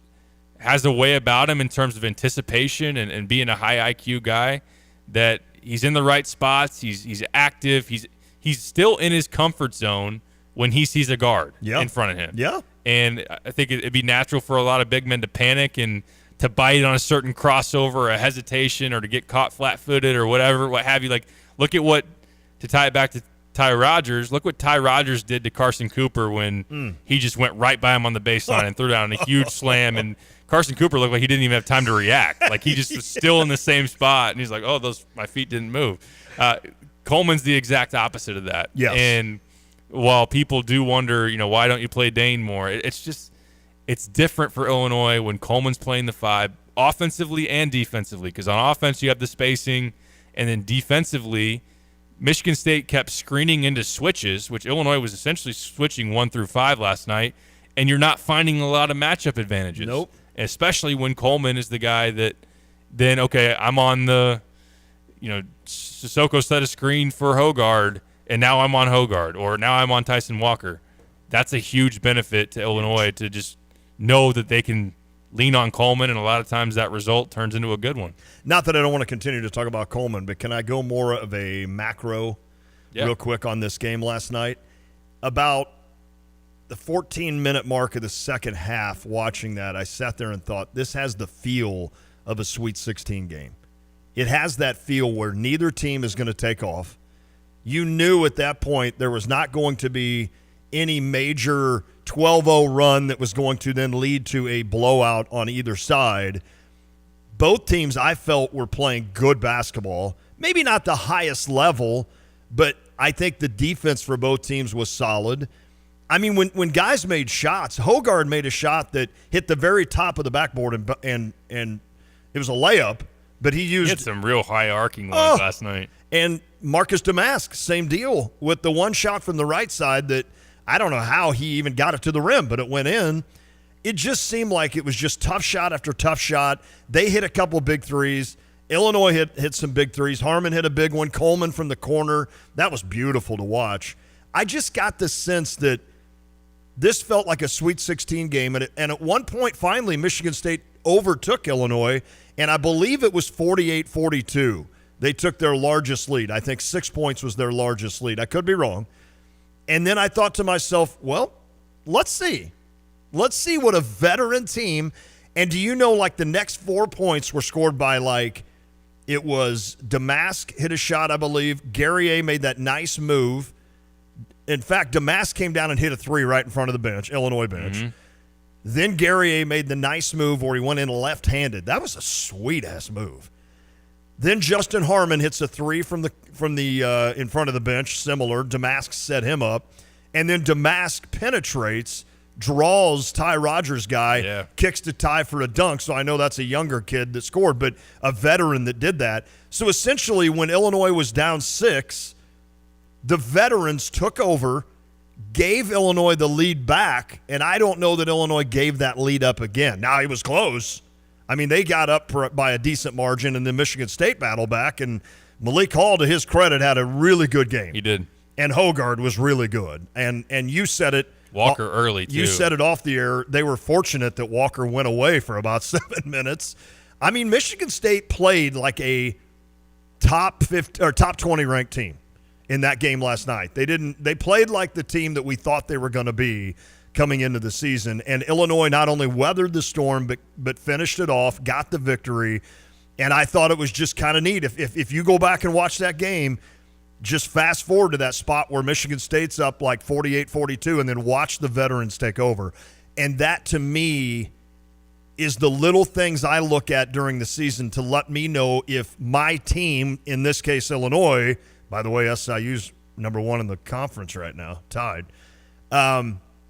has a way about him in terms of anticipation and being a high IQ guy that he's in the right spots. He's active. He's still in his comfort zone when he sees a guard in front of him. Yeah. And I think it'd be natural for a lot of big men to panic and to bite on a certain crossover, or a hesitation, or to get caught flat-footed or whatever, what have you. Like, look at what, to tie it back to Ty Rodgers, look what Ty Rodgers did to Carson Cooper when he just went right by him on the baseline and threw down a huge slam. And Carson Cooper looked like he didn't even have time to react. Like, he just was still in the same spot, and he's like, oh, my feet didn't move. Coleman's the exact opposite of that. Yes. And while people do wonder, why don't you play Dane more? It's different for Illinois when Coleman's playing the 5, offensively and defensively, because on offense you have the spacing, and then defensively, Michigan State kept screening into switches, which Illinois was essentially switching 1 through 5 last night, and you're not finding a lot of matchup advantages. Nope. Especially when Coleman is the guy that then, okay, I'm on the, Sissoko set a screen for Hogard, and now I'm on Hogard, or now I'm on Tyson Walker. That's a huge benefit to Illinois to just know that they can lean on Coleman, and a lot of times that result turns into a good one. Not that I don't want to continue to talk about Coleman, but can I go more of a macro real quick on this game last night? About the 14-minute mark of the second half, watching that, I sat there and thought, this has the feel of a Sweet 16 game. It has that feel where neither team is going to take off. You knew at that point there was not going to be any major 12-0 run that was going to then lead to a blowout on either side. Both teams, I felt, were playing good basketball. Maybe not the highest level, but I think the defense for both teams was solid. I mean, when guys made shots, Hogard made a shot that hit the very top of the backboard, and it was a layup, but he hit some real high arcing ones last night. And Marcus Damask, same deal with the one shot from the right side that I don't know how he even got it to the rim, but it went in. It just seemed like it was just tough shot after tough shot. They hit a couple big threes. Illinois hit some big threes. Harmon hit a big one. Coleman from the corner. That was beautiful to watch. I just got the sense that this felt like a Sweet 16 game, and at one point, finally, Michigan State overtook Illinois, and I believe it was 48-42. They took their largest lead. I think 6 points was their largest lead. I could be wrong. And then I thought to myself, well, let's see. Let's see what a veteran team, and do you know, like, the next 4 points were scored by, like, it was Damask hit a shot, I believe. Guerrier made that nice move. In fact, Damask came down and hit a 3 right in front of the bench, Illinois bench. Mm-hmm. Then Guerrier made the nice move where he went in left-handed. That was a sweet-ass move. Then Justin Harmon hits a 3 from the in front of the bench, similar. Damask set him up. And then Damask penetrates, draws Ty Rodgers' guy, kicks to Ty for a dunk. So I know that's a younger kid that scored, but a veteran that did that. So essentially when Illinois was down 6, the veterans took over, gave Illinois the lead back, and I don't know that Illinois gave that lead up again. Now, it was close. I mean, they got up by a decent margin, and then Michigan State battled back, and Malik Hall, to his credit, had a really good game. He did. And Hogard was really good. And you said it. Walker early, too. You said it off the air. They were fortunate that Walker went away for about 7 minutes. I mean, Michigan State played like a top 20 ranked team in that game last night. They played like the team that we thought they were going to be coming into the season. And Illinois not only weathered the storm, but finished it off, got the victory. And I thought it was just kind of neat. If you go back and watch that game, just fast forward to that spot where Michigan State's up like 48-42 and then watch the veterans take over. And that, to me, is the little things I look at during the season to let me know if my team, in this case Illinois, by the way, SIU's number 1 in the conference right now, tied,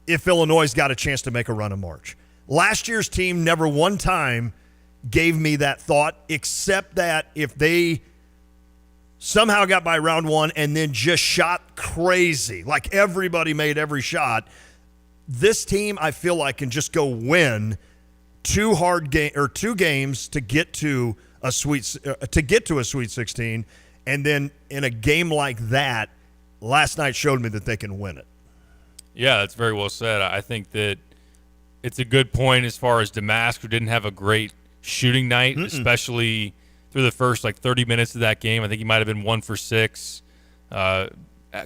if Illinois' got a chance to make a run in March. Last year's team never one time gave me that thought, except that if they somehow got by round 1 and then just shot crazy, like everybody made every shot, this team I feel like can just go win 2 games to get to a Sweet 16, and then in a game like that, last night showed me that they can win it. Yeah, that's very well said. I think that it's a good point as far as Damask, who didn't have a great shooting night, especially through the first 30 minutes of that game. I think he might have been 1 for 6, a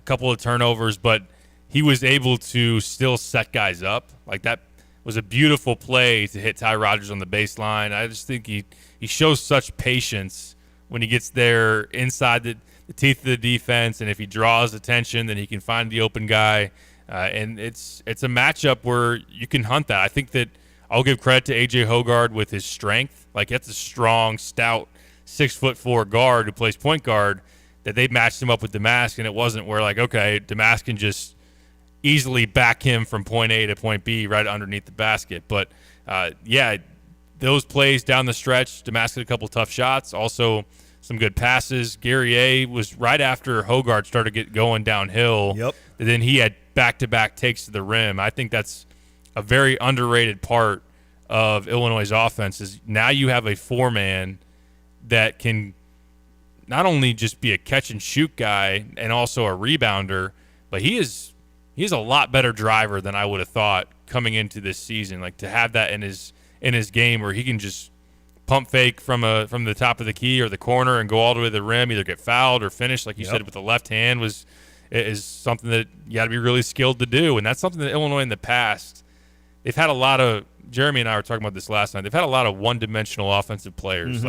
couple of turnovers, but he was able to still set guys up. That was a beautiful play to hit Ty Rodgers on the baseline. I just think he shows such patience when he gets there inside the teeth of the defense, and if he draws attention, then he can find the open guy. And it's a matchup where you can hunt that. I think that I'll give credit to A.J. Hoggard with his strength. That's a strong, stout 6'4" guard who plays point guard, that they matched him up with Damask, and it wasn't where okay, Damask can just easily back him from point A to point B right underneath the basket. But those plays down the stretch, Damask had a couple tough shots, also some good passes. Guerrier was right after Hoggard started going downhill. Yep. And then he had back-to-back takes to the rim. I think that's a very underrated part of Illinois' offense is now you have a 4-man that can not only just be a catch-and-shoot guy and also a rebounder, but he's a lot better driver than I would have thought coming into this season. To have that in his game where he can just pump fake from the top of the key or the corner and go all the way to the rim, either get fouled or finish, like you said, with the left hand is something that you got to be really skilled to do. And that's something that Illinois in the past, they've had a lot of, Jeremy and I were talking about this last night, they've had a lot of one-dimensional offensive players.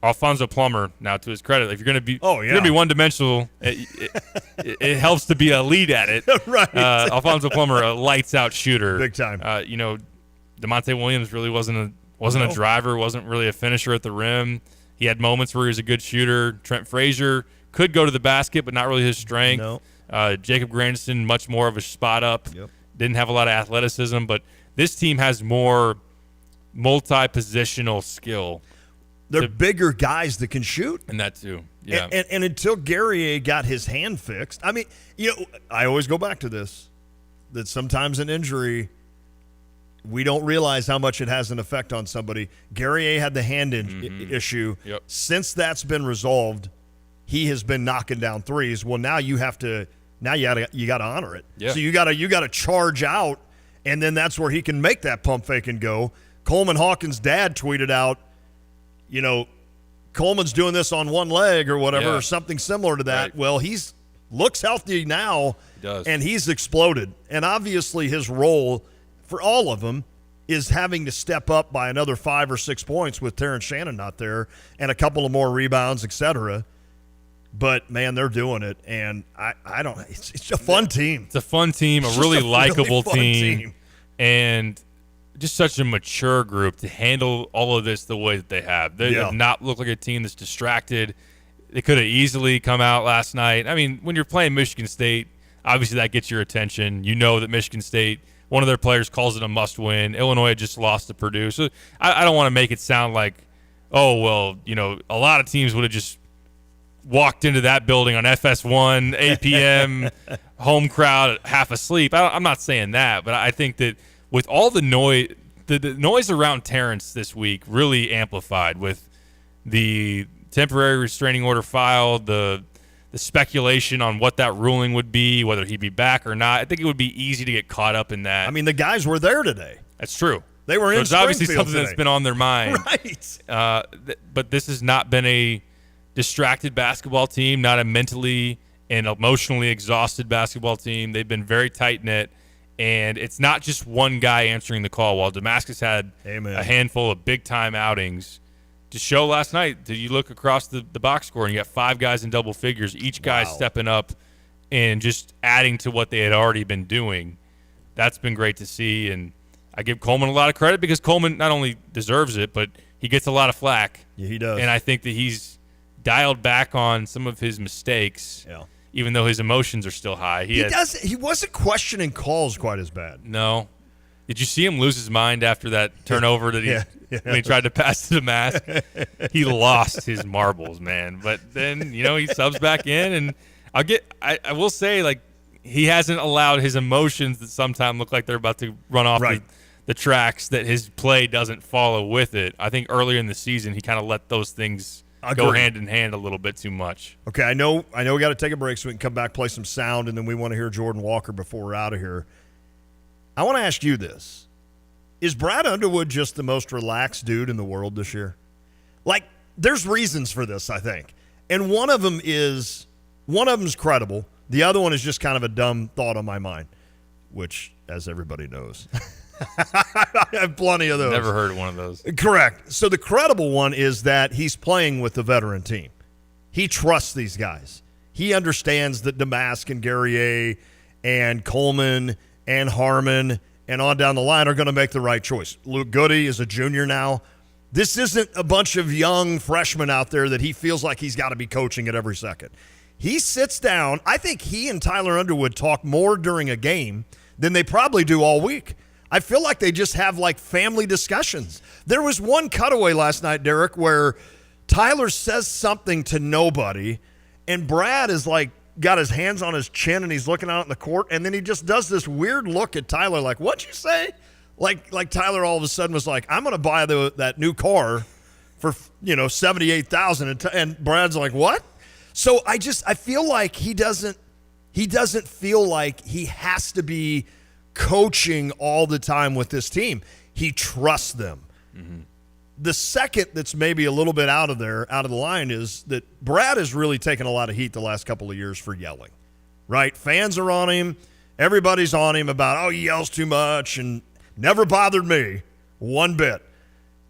Alfonso Plummer, now to his credit, if you're going to be if you're going to be one-dimensional, it helps to be a lead at it. Right. Alfonso Plummer, a lights-out shooter. Big time. DeMonte Williams really wasn't a driver, wasn't really a finisher at the rim. He had moments where he was a good shooter. Trent Frazier could go to the basket, but not really his strength. No. Jacob Grandison, much more of a spot up. Yep. Didn't have a lot of athleticism, but this team has more multi-positional skill. They're bigger guys that can shoot. And that too. Yeah. And until Guerrier got his hand fixed, I mean, I always go back to this, that sometimes an injury, we don't realize how much it has an effect on somebody. Guerrier had the hand issue. Yep. Since that's been resolved, he has been knocking down threes. Well, now you got to honor it. Yeah. So you got to charge out, and then that's where he can make that pump fake and go. Coleman Hawkins' dad tweeted out, Coleman's doing this on one leg or whatever, or something similar to that. Right. Well, he's looks healthy now, he does. And he's exploded. And obviously his role for all of them is having to step up by another 5 or 6 points with Terrence Shannon not there and a couple of more rebounds, etc. But, man, they're doing it. And I don't – it's a fun team. It's a fun team, a really likable team. And just such a mature group to handle all of this the way that they have. They have not looked like a team that's distracted. They could have easily come out last night. I mean, when you're playing Michigan State, obviously that gets your attention. You know that Michigan State, one of their players calls it a must-win. Illinois just lost to Purdue. So I don't want to make it sound like, a lot of teams would have just walked into that building on FS1, 8 p.m., home crowd, half asleep. I'm not saying that, but I think that with all the noise, the noise around Terrence this week really amplified with the temporary restraining order filed, the speculation on what that ruling would be, whether he'd be back or not. I think it would be easy to get caught up in that. I mean, the guys were there today. That's true. They were in It's obviously Springfield something today. that's been on their mind. Right. But this has not been a distracted basketball team, not a mentally and emotionally exhausted basketball team. They've been very tight-knit. And it's not just one guy answering the call. While Damascus had a handful of big-time outings, to show last night, did you look across the box score and you got 5 guys in double figures, each guy stepping up and just adding to what they had already been doing. That's been great to see. And I give Coleman a lot of credit because Coleman not only deserves it, but he gets a lot of flack. Yeah, he does. And I think that he's dialed back on some of his mistakes. Yeah. Even though his emotions are still high. He wasn't questioning calls quite as bad. No. Did you see him lose his mind after that turnover that when he tried to pass to the mask? He lost his marbles, man. But then, he subs back in, and I will say, he hasn't allowed his emotions that sometimes look like they're about to run off the tracks, that his play doesn't follow with it. I think earlier in the season he kind of let those things go hand in hand a little bit too much. Okay, I know we got to take a break so we can come back, play some sound, and then we want to hear Jordan Walker before we're out of here. I want to ask you this. Is Brad Underwood just the most relaxed dude in the world this year? Like, there's reasons for this, I think. And one of them's credible. The other one is just kind of a dumb thought on my mind, which, as everybody knows, I have plenty of those. Never heard one of those. Correct. So the credible one is that he's playing with the veteran team. He trusts these guys. He understands that Damask and Guerrier and Coleman and Harmon and on down the line are going to make the right choice. Luke Goody is a junior now. This isn't a bunch of young freshmen out there that he feels like he's got to be coaching at every second. He sits down. I think he and Tyler Underwood talk more during a game than they probably do all week. I feel like they just have like family discussions. There was one cutaway last night, Derek, where Tyler says something to nobody, and Brad is like got his hands on his chin and he's looking out in the court, and then he just does this weird look at Tyler like, "What'd you say?" Like Tyler all of a sudden was like, "I'm going to buy that new car for $78,000," and Brad's like, "What?" So I feel like he doesn't feel like he has to be coaching all the time with this team. He trusts them. Mm-hmm. The second that's maybe a little bit out of the line is that Brad has really taken a lot of heat the last couple of years for yelling, right? Fans are on him. Everybody's on him about, he yells too much, and never bothered me one bit.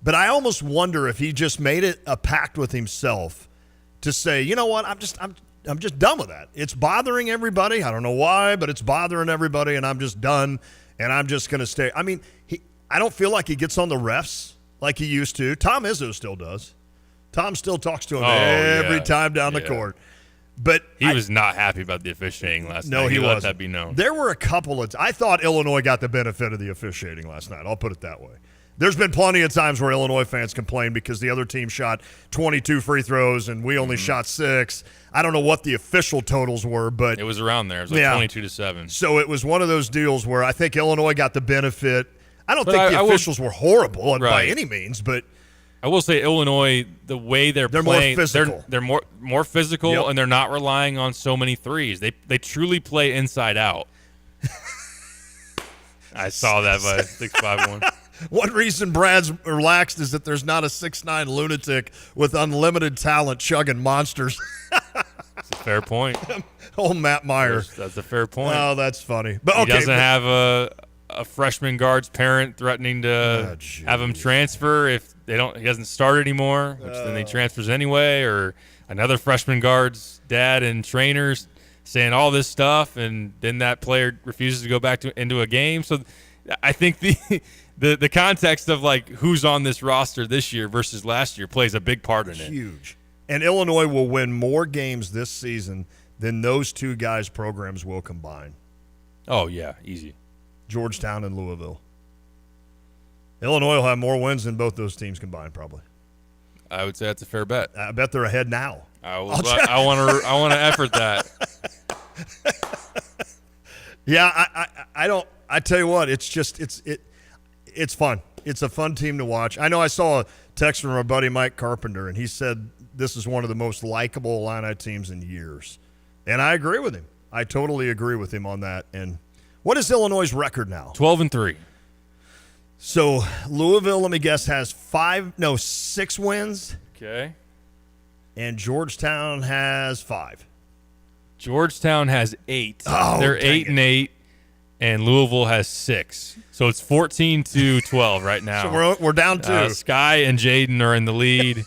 But I almost wonder if he just made it a pact with himself to say, you know what, I'm just done with that. It's bothering everybody. I don't know why, but it's bothering everybody, and I'm just done, and I'm just going to stay. I mean, I don't feel like he gets on the refs like he used to. Tom Izzo still does. Tom still talks to him every time down the court. But he was not happy about the officiating last night. No, he let wasn't. that be known. There were a couple of – I thought Illinois got the benefit of the officiating last night. I'll put it that way. There's been plenty of times where Illinois fans complain because the other team shot 22 free throws and we only shot 6. I don't know what the official totals were, but – it was around there. It was like 22-7. So it was one of those deals where I think Illinois got the benefit. I don't think the officials were horrible by any means, but – I will say Illinois, the way they're playing, more physical. They're more physical, and they're not relying on so many threes. They truly play inside out. I saw that by 6'5" One reason Brad's relaxed is that there's not a 6'9" lunatic with unlimited talent chugging monsters. That's a fair point. Old Matt Meyer. That's a fair point. Oh, that's funny. But he doesn't have a freshman guard's parent threatening to have him transfer if he doesn't start anymore, which then he transfers anyway, or another freshman guard's dad and trainers saying all this stuff, and then that player refuses to go back into a game. So I think the context of like who's on this roster this year versus last year plays a big part in it. Huge. And Illinois will win more games this season than those two guys' programs will combine. Oh, yeah, easy. Georgetown and Louisville. Illinois will have more wins than both those teams combined, probably. I would say that's a fair bet. I bet they're ahead now. I want to effort that. Yeah, I tell you what, it's fun. It's a fun team to watch. I know I saw a text from our buddy Mike Carpenter, and he said this is one of the most likable Illini teams in years. And I agree with him. I totally agree with him on that. And what is Illinois' record now? 12-3. So Louisville, let me guess, has 6 wins. Okay. And Georgetown has 5. Georgetown has 8. Oh, they're 8-8, and Louisville has 6. So it's 14-12 right now. So we're down 2. Sky and Jaden are in the lead,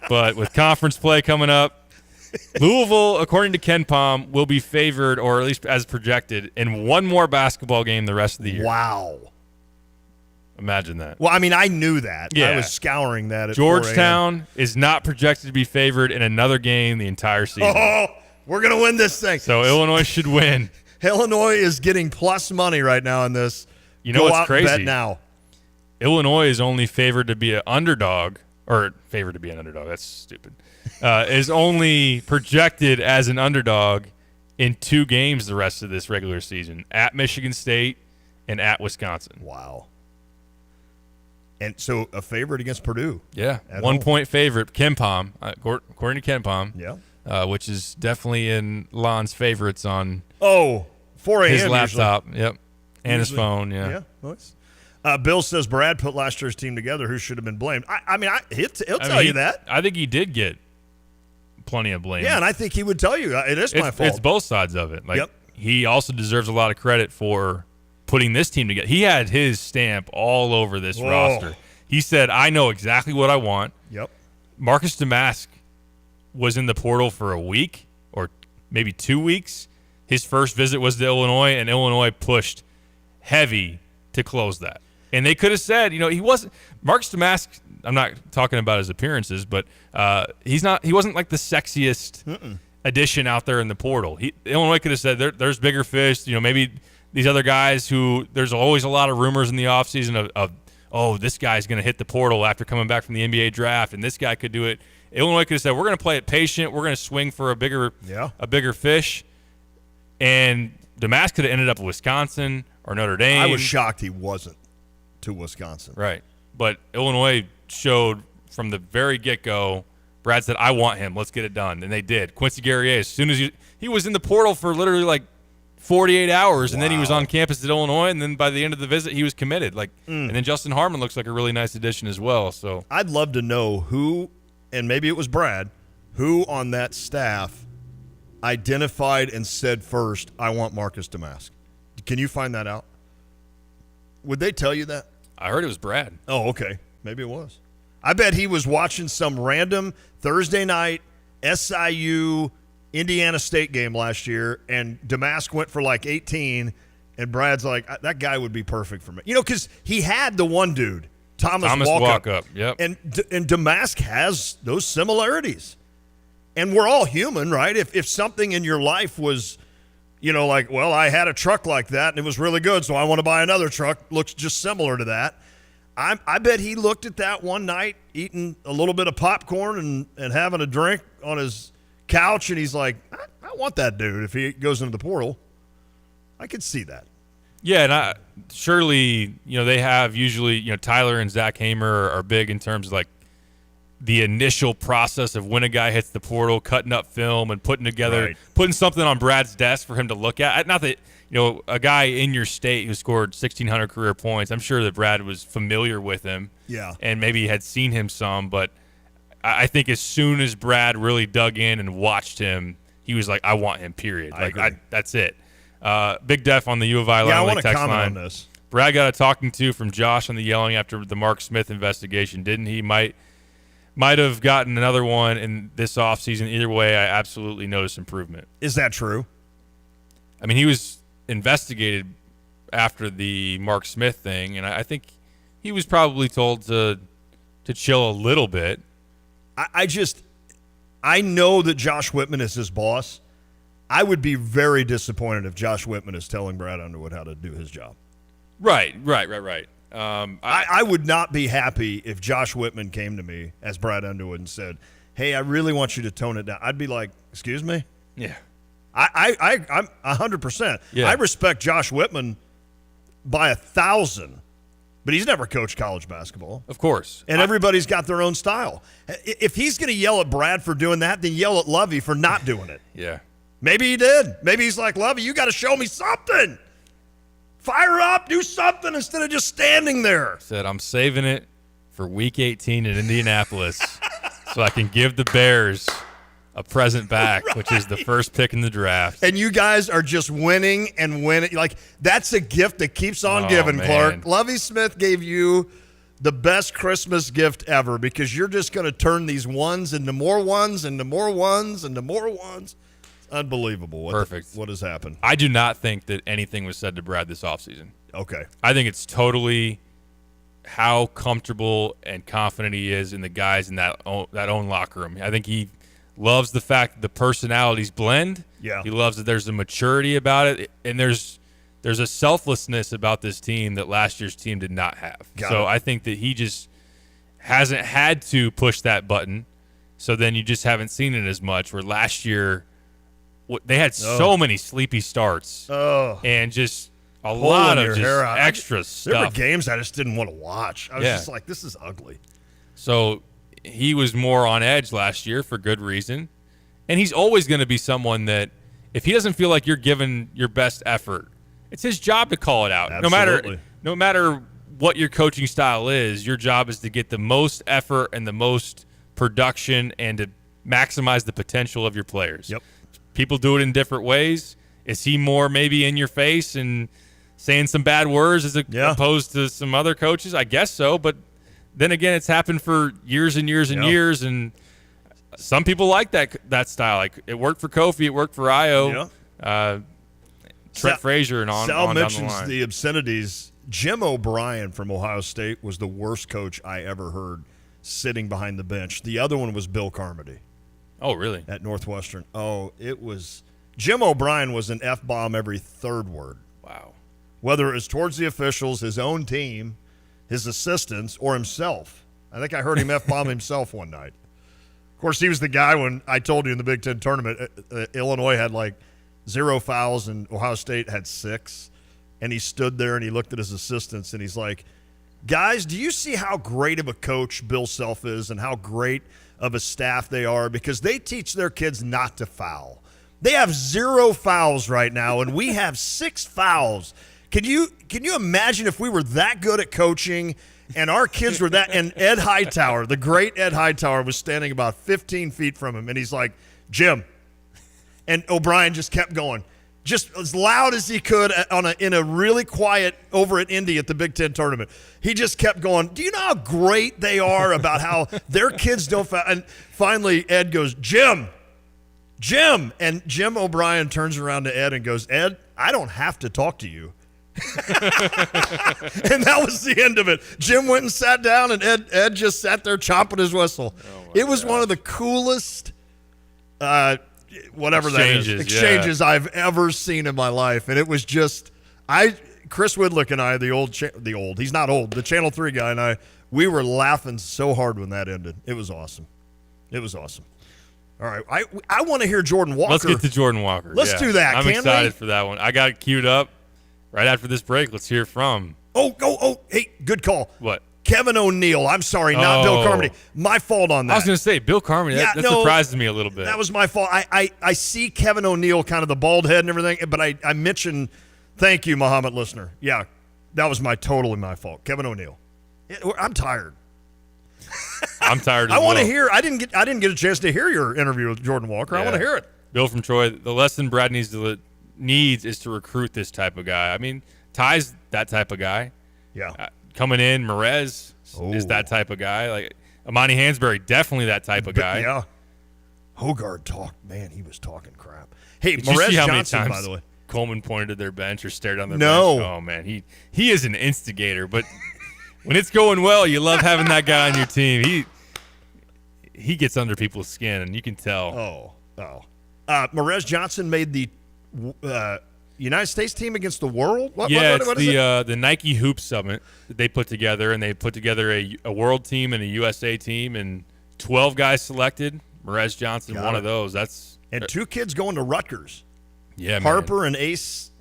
but with conference play coming up, Louisville, according to KenPom, will be favored, or at least as projected, in one more basketball game the rest of the year. Wow. Imagine that. Well, I mean, I knew that. Yeah. I was scouring that at Georgetown is not projected to be favored in another game the entire season. Oh, we're going to win this thing. So Illinois should win. Illinois is getting plus money right now in this. You know what's crazy? Bet now. Illinois is only favored to be an underdog, or favored to be an underdog. That's stupid. Is only projected as an underdog in 2 games the rest of this regular season, at Michigan State and at Wisconsin. Wow. And so a favorite against Purdue. Yeah, 1-point favorite. KenPom, according to KenPom. Yeah. Which is definitely in Lon's favorites on 4 a.m. his laptop. Usually. Yep. And his phone, yeah. Yeah, nice. Bill says Brad put last year's team together. Who should have been blamed? He'll tell you that. I think he did get plenty of blame. Yeah, and I think he would tell you it is my fault. It's both sides of it. Like, Yep. he also deserves a lot of credit for putting this team together. He had his stamp all over this roster. He said, I know exactly what I want. Yep. Marcus Damask was in the portal for a week or maybe 2 weeks. His first visit was to Illinois, and Illinois pushed heavy to close that. And they could have said, he wasn't – Marcus Damask, I'm not talking about his appearances, but he wasn't like the sexiest addition out there in the portal. Illinois could have said there's bigger fish, maybe these other guys who there's always a lot of rumors in the offseason of this guy's going to hit the portal after coming back from the NBA draft, and this guy could do it. Illinois could have said, we're going to play it patient. We're going to swing for a bigger fish. And Damask could have ended up at Wisconsin or Notre Dame. I was shocked he wasn't to Wisconsin. Right. But Illinois showed from the very get-go, Brad said, I want him. Let's get it done. And they did. Quincy Guerrier, as soon as he was in the portal for literally like 48 hours, and then he was on campus at Illinois, and then by the end of the visit, he was committed. And then Justin Harmon looks like a really nice addition as well. So I'd love to know who, and maybe it was Brad, who on that staff identified and said first, I want Marcus Damask. Can you find that out? Would they tell you that? I heard it was Brad. Oh, okay. Maybe it was. I bet he was watching some random Thursday night SIU Indiana State game last year, and Damask went for like 18, and Brad's like, that guy would be perfect for me. Because he had the one dude, Thomas Walkup. Yep. And Damask has those similarities. And we're all human, right? If something in your life was, I had a truck like that, and it was really good, so I want to buy another truck, looks just similar to that. I bet he looked at that one night, eating a little bit of popcorn and having a drink on his couch, and he's like, I want that dude if he goes into the portal. I could see that. Yeah, and surely, they have usually, Tyler and Zach Hamer are big in terms of like the initial process of when a guy hits the portal, cutting up film and putting something on Brad's desk for him to look at. Not that, a guy in your state who scored 1,600 career points, I'm sure that Brad was familiar with him. Yeah. And maybe had seen him some, but I think as soon as Brad really dug in and watched him, he was like, I want him, period. That's it. Big Def on the U of I line. I want to text comment line. on this. Brad got a talking to from Josh on the yelling after the Mark Smith investigation, didn't he? Might have gotten another one in this offseason. Either way, I absolutely noticed improvement. Is that true? I mean, he was investigated after the Mark Smith thing, and I think he was probably told to chill a little bit. I know that Josh Whitman is his boss. I would be very disappointed if Josh Whitman is telling Brad Underwood how to do his job. Right. I would not be happy if Josh Whitman came to me as Brad Underwood and said, hey, I really want you to tone it down. I'd be like, excuse me? Yeah. I'm 100%. Yeah. I respect Josh Whitman by 1,000, but he's never coached college basketball. Of course. And everybody's got their own style. If he's going to yell at Brad for doing that, then yell at Lovey for not doing it. Yeah. Maybe he did. Maybe he's like, Lovey, you got to show me something. Fire up, do something instead of just standing there. Said, I'm saving it for Week 18 in Indianapolis so I can give the Bears a present back, which is the first pick in the draft. And you guys are just winning and winning. Like, that's a gift that keeps on giving, man. Clark. Lovie Smith gave you the best Christmas gift ever because you're just going to turn these ones into more ones, into more ones, into more ones. Unbelievable. Perfect. What has happened? I do not think that anything was said to Brad this offseason. Okay. I think it's totally how comfortable and confident he is in the guys in that own locker room. I think he loves the fact that the personalities blend. Yeah. He loves that there's a maturity about it, and there's a selflessness about this team that last year's team did not have. I think that he just hasn't had to push that button, so then you just haven't seen it as much, where last year they had so many sleepy starts and just a lot of just extra stuff. There were games I just didn't want to watch. I was just like, this is ugly. So he was more on edge last year for good reason. And he's always going to be someone that if he doesn't feel like you're giving your best effort, it's his job to call it out. Absolutely. No matter what your coaching style is. Your job is to get the most effort and the most production and to maximize the potential of your players. Yep. People do it in different ways. Is he more maybe in your face and saying some bad words as opposed to some other coaches? I guess so, but then again, it's happened for years and years and years, and some people like that style. Like, it worked for Kofi, it worked for Io, Trent Frazier, and on Sal down the mentions line. the obscenities. Jim O'Brien from Ohio State was the worst coach I ever heard sitting behind the bench. The other one was Bill Carmody. Oh, really? At Northwestern. Oh, it was – Jim O'Brien was an F-bomb every third word. Wow. Whether it was towards the officials, his own team, his assistants, or himself. I think I heard him F-bomb himself one night. Of course, he was the guy when I told you in the Big Ten tournament, Illinois had like 0 fouls and Ohio State had 6. And he stood there and he looked at his assistants and he's like, guys, do you see how great of a coach Bill Self is and how great of a staff they are? Because they teach their kids not to foul. They have 0 fouls right now, and we have 6 fouls. Can you imagine if we were that good at coaching and our kids were that? And Ed Hightower, the great Ed Hightower, was standing about 15 feet from him, and he's like, Jim. And O'Brien just kept going, just as loud as he could in a really quiet over at Indy at the Big Ten tournament. He just kept going, do you know how great they are about how their kids don't foul? And finally, Ed goes, Jim. And Jim O'Brien turns around to Ed and goes, Ed, I don't have to talk to you. And that was the end of it. Jim went and sat down, and Ed just sat there chomping his whistle. It was one of the coolest exchanges I've ever seen in my life. And it was just Chris Widlick and I, he's not old, the Channel 3 guy, and we were laughing so hard when that ended. It was awesome. All right, I want to hear Jordan Walker. Let's get to Jordan Walker. Let's do that. I'm excited for that one. I got it queued up right after this break. Let's hear from. Oh, hey, good call. What? Kevin O'Neill. I'm sorry, not Bill Carmody. My fault on that. I was going to say, Bill Carmody, that surprises me a little bit. That was my fault. I see Kevin O'Neill, kind of the bald head and everything, but I mentioned, thank you, Muhammad listener. Yeah, that was totally my fault. Kevin O'Neill. I'm tired. I'm tired as I well. want to hear. I didn't get a chance to hear your interview with Jordan Walker. I want to hear it. Bill from Troy, the lesson Brad needs is to recruit this type of guy. I mean, Ty's that type of guy. Yeah. Coming in, Merez is that type of guy. Like Amani Hansberry, definitely that type of guy. Yeah. Hogard he was talking crap. Hey, Did you Merez see how Johnson, many by times the way. Coleman pointed at their bench or stared on their No. bench? Oh, man. He is an instigator, but when it's going well, you love having that guy on your team. He gets under people's skin, and you can tell. Merez Johnson made the United States team against the world? What It's is it? the Nike Hoop Summit that they put together, and they put together a world team and a USA team, and 12 guys selected. Merez Johnson, one of those. And 2 kids going to Rutgers. Yeah, Harper and Ace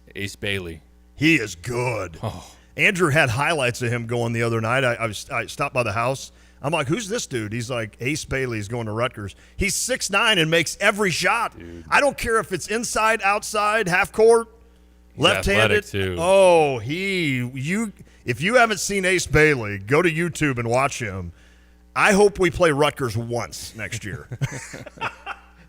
Bailey. He is good. Oh. Andrew had highlights of him going the other night. I stopped by the house. I'm like, who's this dude? He's like, Ace Bailey's going to Rutgers. He's 6'9" and makes every shot. Dude. I don't care if it's inside, outside, half court, left-handed. Too. Oh, if you haven't seen Ace Bailey, go to YouTube and watch him. I hope we play Rutgers once next year.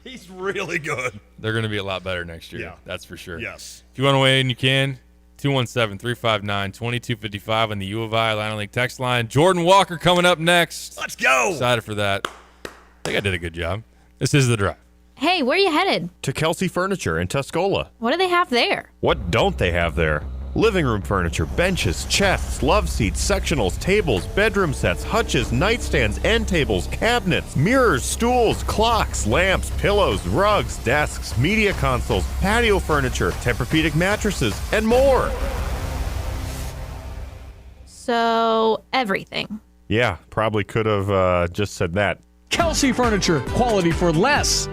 He's really good. They're going to be a lot better next year. Yeah. That's for sure. Yes. If you want to weigh in, you can. 217-359-2255 on the U of I Atlanta League text line. Jordan Walker coming up next. Let's go. Excited for that. I think I did a good job. This is The Drive. Hey, where are you headed? To Kelsey Furniture in Tuscola. What do they have there? What don't they have there? Living room furniture, benches, chests, love seats, sectionals, tables, bedroom sets, hutches, nightstands, end tables, cabinets, mirrors, stools, clocks, lamps, pillows, rugs, desks, media consoles, patio furniture, Tempur-Pedic mattresses, and more. So, everything. Yeah, probably could have just said that. Kelsey Furniture, quality for less.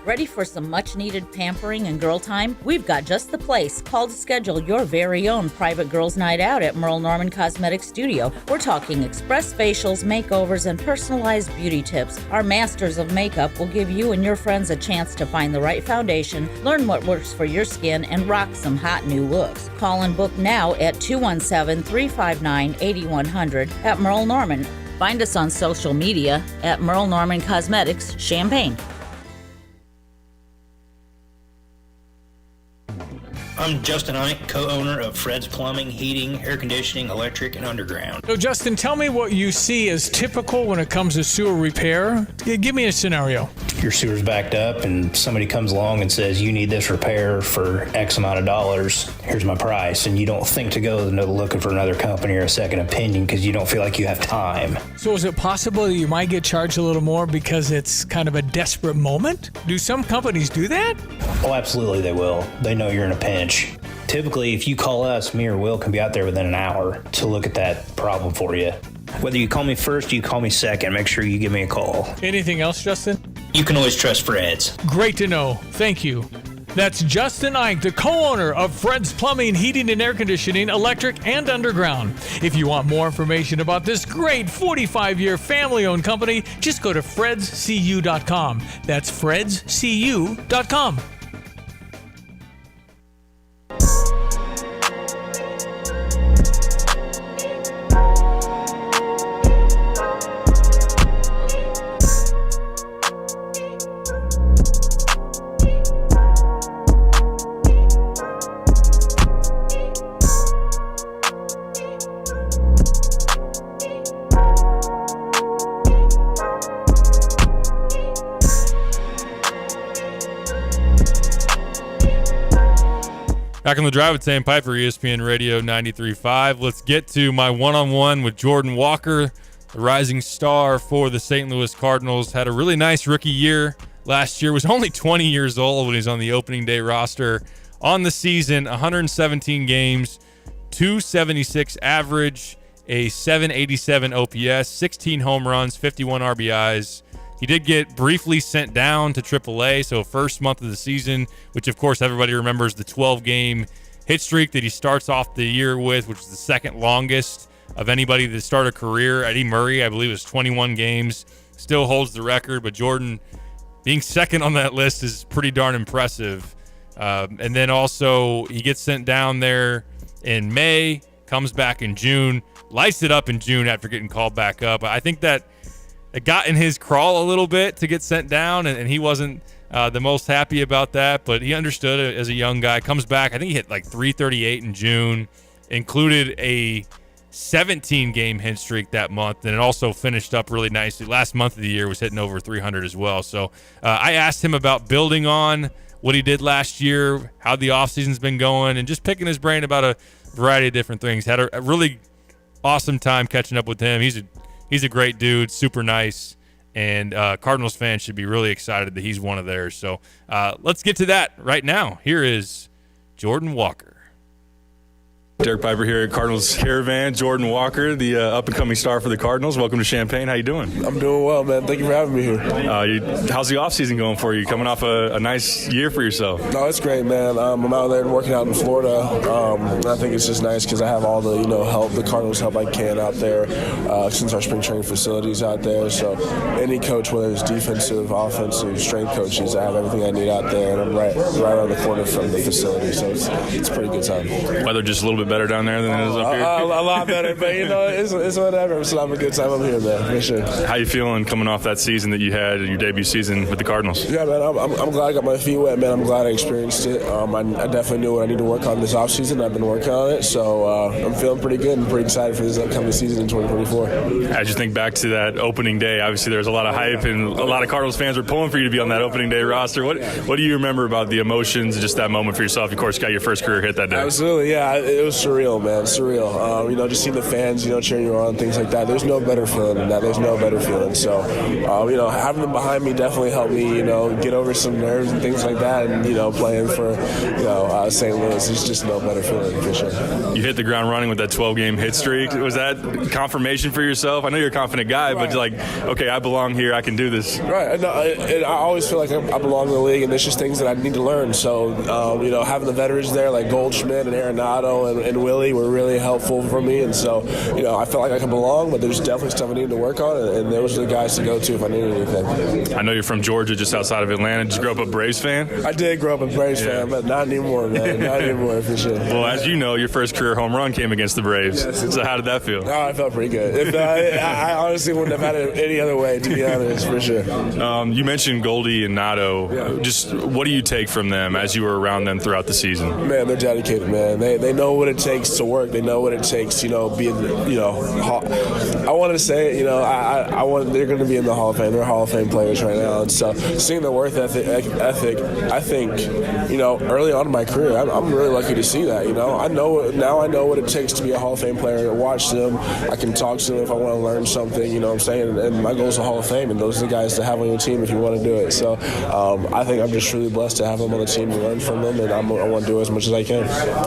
Ready for some much-needed pampering and girl time? We've got just the place. Call to schedule your very own private girls' night out at Merle Norman Cosmetic Studio. We're talking express facials, makeovers, and personalized beauty tips. Our masters of makeup will give you and your friends a chance to find the right foundation, learn what works for your skin, and rock some hot new looks. Call and book now at 217-359-8100 at Merle Norman. Find us on social media at Merle Norman Cosmetics, Champaign. I'm Justin Ike, co-owner of Fred's Plumbing, Heating, Air Conditioning, Electric, and Underground. So, Justin, tell me what you see as typical when it comes to sewer repair. Give me a scenario. Your sewer's backed up and somebody comes along and says, you need this repair for X amount of dollars. Here's my price. And you don't think to go looking for another company or a second opinion because you don't feel like you have time. So is it possible that you might get charged a little more because it's kind of a desperate moment? Do some companies do that? Oh, absolutely they will. They know you're in a pinch. Typically, if you call us, me or Will can be out there within an hour to look at that problem for you. Whether you call me first or you call me second, make sure you give me a call. Anything else, Justin? You can always trust Fred's. Great to know. Thank you. That's Justin Ike, the co-owner of Fred's Plumbing, Heating, and Air Conditioning, Electric, and Underground. If you want more information about this great 45-year family-owned company, just go to fredscu.com. That's fredscu.com. Back on the drive with Sam Piper, ESPN Radio 93.5. Let's get to my one-on-one with Jordan Walker, the rising star for the St. Louis Cardinals. Had a really nice rookie year last year. Was only 20 years old when he was on the opening day roster. On the season, 117 games, 276 average, a 787 OPS, 16 home runs, 51 RBIs. He did get briefly sent down to AAA, so first month of the season, which of course everybody remembers the 12-game hit streak that he starts off the year with, which is the second longest of anybody to start a career. Eddie Murray, I believe, is 21 games, still holds the record, but Jordan being second on that list is pretty darn impressive. And then also he gets sent down there in May, comes back in June, lights it up in June after getting called back up. I think that it got in his crawl a little bit to get sent down, and he wasn't the most happy about that, but he understood it as a young guy. Comes back, I think he hit like 338 in June, included a 17-game hit streak that month, and it also finished up really nicely. Last month of the year was hitting over 300 as well. So I asked him about building on what he did last year, how the offseason's been going, and just picking his brain about a variety of different things. Had a really awesome time catching up with him. He's a great dude, super nice, and Cardinals fans should be really excited that he's one of theirs. So let's get to that right now. Here is Jordan Walker. Derek Piper here at Cardinals Caravan. Jordan Walker, the up-and-coming star for the Cardinals. Welcome to Champaign. How you doing? I'm doing well, man. Thank you for having me here. How's the offseason going for you? Coming off a nice year for yourself. No, it's great, man. I'm out there working out in Florida. I think it's just nice because I have all the help, the Cardinals help I can out there since our spring training facilities out there. So any coach, whether it's defensive, offensive, strength coaches, I have everything I need out there, and I'm right around the corner from the facility. So it's a pretty good time. Weather just a little bit better down there than it is up here? A lot better, but it's whatever. I'm still having a good time up here, man, for sure. How you feeling coming off that season that you had, your debut season with the Cardinals? Yeah, man, I'm glad I got my feet wet, man. I'm glad I experienced it. I definitely knew what I need to work on this offseason. I've been working on it, so I'm feeling pretty good and pretty excited for this upcoming season in 2024. As you think back to that opening day, obviously there was a lot of hype and a lot of Cardinals fans were pulling for you to be on that opening day roster. What do you remember about the emotions and just that moment for yourself? Of course, you got your first career hit that day. Absolutely, yeah. It was surreal, man, surreal. Just seeing the fans, cheering you on, things like that. There's no better feeling than that. There's no better feeling. So, having them behind me definitely helped me, get over some nerves and things like that. And, playing for, St. Louis, there's just no better feeling for sure. You hit the ground running with that 12-game hit streak. Was that confirmation for yourself? I know you're a confident guy, but like, okay, I belong here. I can do this. Right. I always feel like I belong in the league, and there's just things that I need to learn. So, having the veterans there like Goldschmidt and Arenado and Willie were really helpful for me. And so, I felt like I could belong, but there's definitely stuff I needed to work on, and those are the guys to go to if I needed anything. I know you're from Georgia, just outside of Atlanta. Did you grow up a Braves fan? I did grow up a Braves fan, but not anymore, man. Not anymore, for sure. Well, as you know, your first career home run came against the Braves. Yes, so how did that feel? Oh, I felt pretty good. I honestly wouldn't have had it any other way, to be honest, for sure. You mentioned Goldie and Nato. Yeah. Just what do you take from them as you were around them throughout the season? Man, they're dedicated, man. They know what it takes to work. They know what it takes, being, I want to say it, they're going to be in the Hall of Fame. They're Hall of Fame players right now. And so seeing their work ethic, I think, early on in my career, I'm really lucky to see that, I know what it takes to be a Hall of Fame player. I watch them. I can talk to them if I want to learn something, what I'm saying? And my goal is the Hall of Fame, and those are the guys to have on your team if you want to do it. So I think I'm just really blessed to have them on the team and learn from them, and I want to do as much as I can.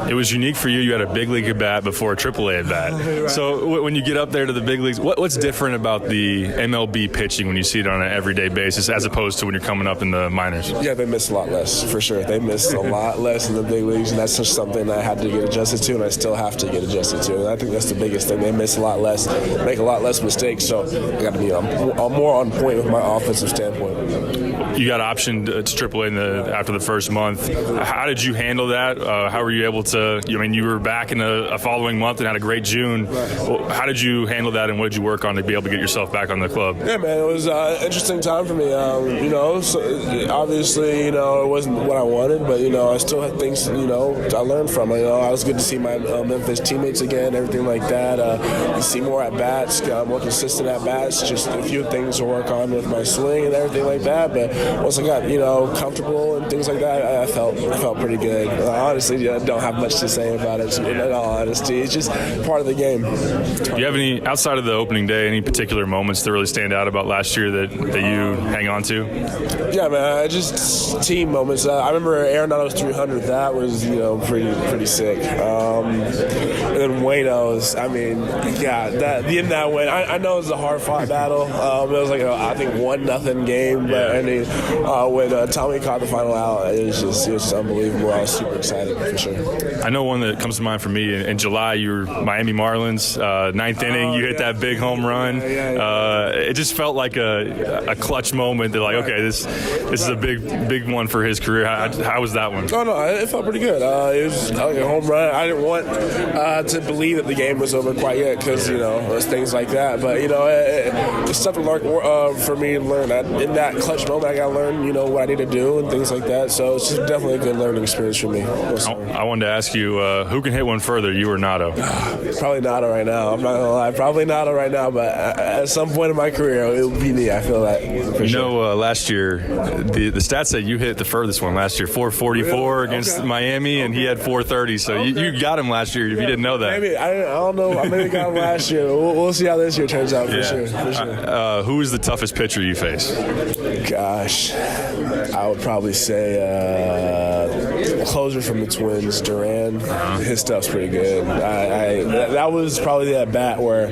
It was unique for you. You had a big league at bat before a AAA at bat. Right. So when you get up there to the big leagues, what's different about the MLB pitching when you see it on an everyday basis as opposed to when you're coming up in the minors? Yeah, they miss a lot less, for sure. They miss a lot less in the big leagues, and that's just something that I had to get adjusted to, and I still have to get adjusted to. And I think that's the biggest thing. They miss a lot less, make a lot less mistakes, so I got to be more on point with my offensive standpoint. You got optioned to AAA after the first month. How did you handle that? How were you able to? You were back in a following month and had a great June. Right. How did you handle that, and what did you work on to be able to get yourself back on the club? Yeah, man, it was an interesting time for me. So obviously, it wasn't what I wanted, but I still had things, I learned from it. I was good to see my Memphis teammates again, everything like that. You see more at bats, more consistent at bats. Just a few things to work on with my swing and everything like that. But once I got comfortable and things like that, I felt pretty good. Honestly, I don't have much to say about it. In all honesty, it's just part of the game. Do you have any, outside of the opening day, any particular moments that really stand out about last year that you hang on to? Yeah, man, just team moments. I remember Arenado's 300. That was pretty sick. And then Waino's. That win. I know it was a hard-fought battle. It was I think 1-0 game, but when Tommy caught the final out, it was just unbelievable. I was super excited for sure. I know one that comes to mind for me in July. You were Miami Marlins, ninth inning. You hit that big home run. It just felt like a clutch moment. That okay, this is a big one for his career. How was that one? Oh no, it felt pretty good. It was a home run. I didn't want to believe that the game was over quite yet because there's things like that. But it's stuff to learn for me to learn. In that clutch moment, I got to learn what I need to do and things like that. So it's just definitely a good learning experience for me. I wanted to ask you, who can hit one further, you or Nato? Probably Nato right now. I'm not gonna lie. Probably Nato right now. But at some point in my career, it will be me. I feel that. For sure. Last year, the stats say you hit the furthest one last year, 444 against Miami, and he had 430. So you got him last year. If you didn't know that, maybe I don't know. I maybe got him last year. We'll see how this year turns out for sure. Who is the toughest pitcher you face? Gosh, I would probably say closer from the Twins, Duran. His stuff's pretty good. That was probably that bat where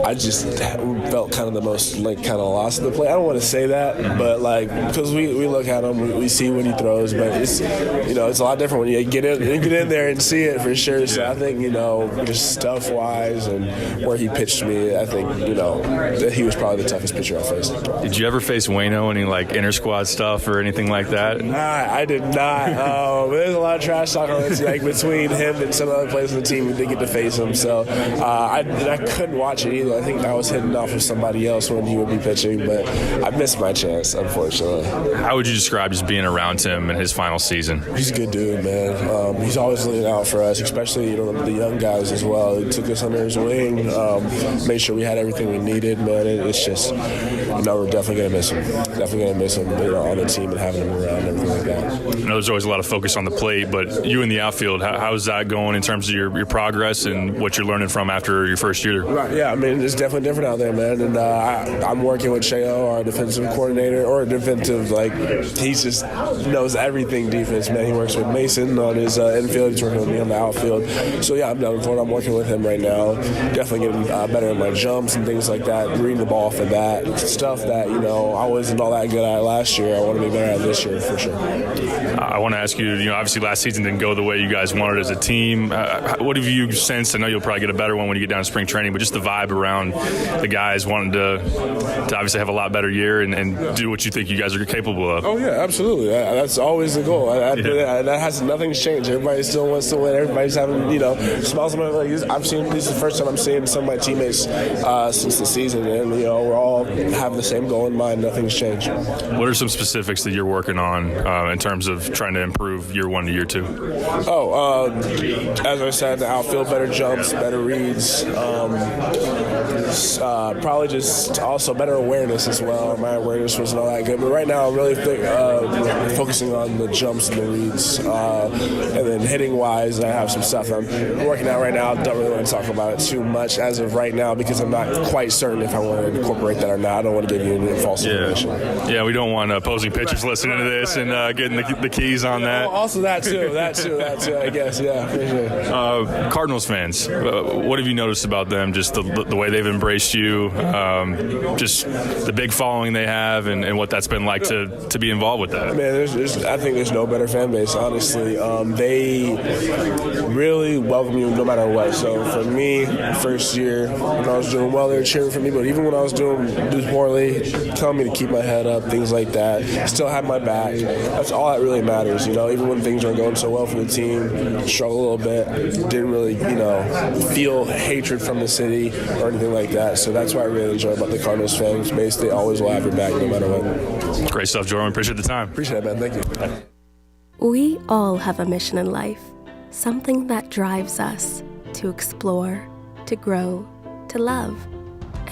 I just felt kind of the most lost in the play. I don't want to say that, but because we look at him, we see when he throws, but it's it's a lot different when you get in there and see it for sure. So I think just stuff wise and where he pitched me, I think that he was probably the toughest pitcher I faced. Did you ever face Waino any inter squad stuff or anything like that? Nah, I did not. There's a lot of trash talk on this, between him and some other players on the team. We did get to face him, so I couldn't watch it either. I think I was hitting off of somebody else when he would be pitching, but I missed my chance, unfortunately. How would you describe just being around him in his final season? He's a good dude, man. He's always looking out for us, especially the young guys as well. He took us under his wing, made sure we had everything we needed, man. It's just no, we're definitely going to miss him. Definitely going to miss him, on the team and having him around and everything like that. I know there's always a lot of focus on the plate, but you in the outfield, how's that going in terms of your progress and what you're learning from after your first year? Right, yeah, I mean, it's definitely different out there, man. And I'm working with Cheo, our defensive coordinator, or defensive, he just knows everything defense, man. He works with Mason on his infield. He's working with me on the outfield. So, yeah, I'm down for it. I'm working with him right now. Definitely getting better at my jumps and things like that, reading the ball for that. Stuff that, I wasn't all that good at last year. I want to be better at this year for sure. I want to ask you, obviously last season didn't go the way you guys wanted as a team. What have you sensed? I know you'll probably get a better one when you get down to spring training, but just the vibe around the guys wanting to obviously have a lot better year and do what you think you guys are capable of. Oh, yeah, absolutely. That's always the goal. That has nothing's changed. Everybody still wants to win. Everybody's having, smiles on my face. This is the first time I'm seeing some of my teammates since the season, and, we're all have the same goal in mind. Nothing's changed. What are some specifics that you're working on in terms of trying to improve year one to year two? As I said, the outfield, better jumps, better reads, probably just also better awareness as well. My awareness wasn't all that good, but right now I'm really focusing on the jumps and the reads, and then hitting wise, I have some stuff I'm working out right now. I don't really want to talk about it too much as of right now because I'm not quite certain if I want to incorporate that or not. I don't want to give you any false information. Yeah, we don't want opposing pitchers listening to this and getting the keys on that. Also that too, I guess, yeah. For sure. Cardinals fans, what have you noticed about them? Just the way they've embraced you, just the big following they have, and what that's been like to be involved with that. Man, I think there's no better fan base, honestly. They really welcome you no matter what. So for me, first year, when I was doing well, they were cheering for me, but even when I was doing poorly, telling me to keep my head up, things like that, still had my back. That's all that really matters, even when things aren't going so well for the team, struggle a little bit, didn't really, feel hatred from the city or anything like that. So that's what I really enjoy about the Cardinals fans base. They always will have your back no matter what. Great stuff, Jordan. Appreciate the time. Appreciate it, man. Thank you. We all have a mission in life, something that drives us to explore, to grow, to love.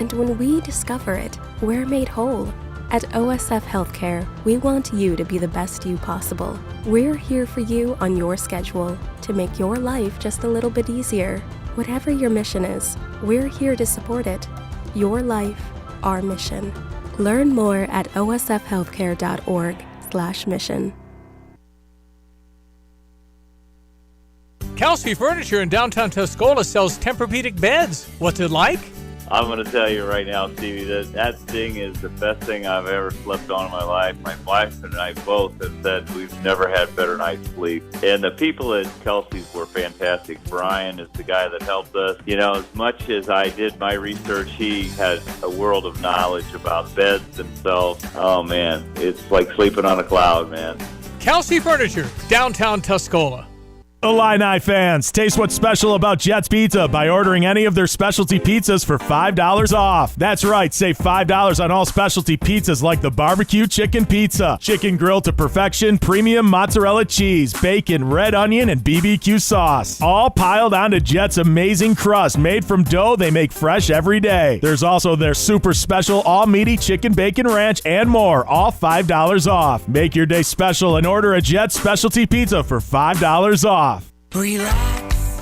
And when we discover it, we're made whole. At OSF Healthcare, we want you to be the best you possible. We're here for you on your schedule to make your life just a little bit easier. Whatever your mission is, we're here to support it. Your life, our mission. Learn more at osfhealthcare.org/mission. Kelsey Furniture in downtown Tuscola sells Tempur-Pedic beds. What's it like? I'm going to tell you right now, Stevie, that thing is the best thing I've ever slept on in my life. My wife and I both have said we've never had better night's sleep. And the people at Kelsey's were fantastic. Brian is the guy that helped us. As much as I did my research, he had a world of knowledge about beds themselves. Oh, man, it's like sleeping on a cloud, man. Kelsey Furniture, downtown Tuscola. Illini fans, taste what's special about Jets Pizza by ordering any of their specialty pizzas for $5 off. That's right, save $5 on all specialty pizzas like the barbecue chicken pizza, chicken grilled to perfection, premium mozzarella cheese, bacon, red onion, and BBQ sauce. All piled onto Jets' amazing crust made from dough they make fresh every day. There's also their super special all-meaty chicken bacon ranch and more, all $5 off. Make your day special and order a Jets specialty pizza for $5 off. Relax,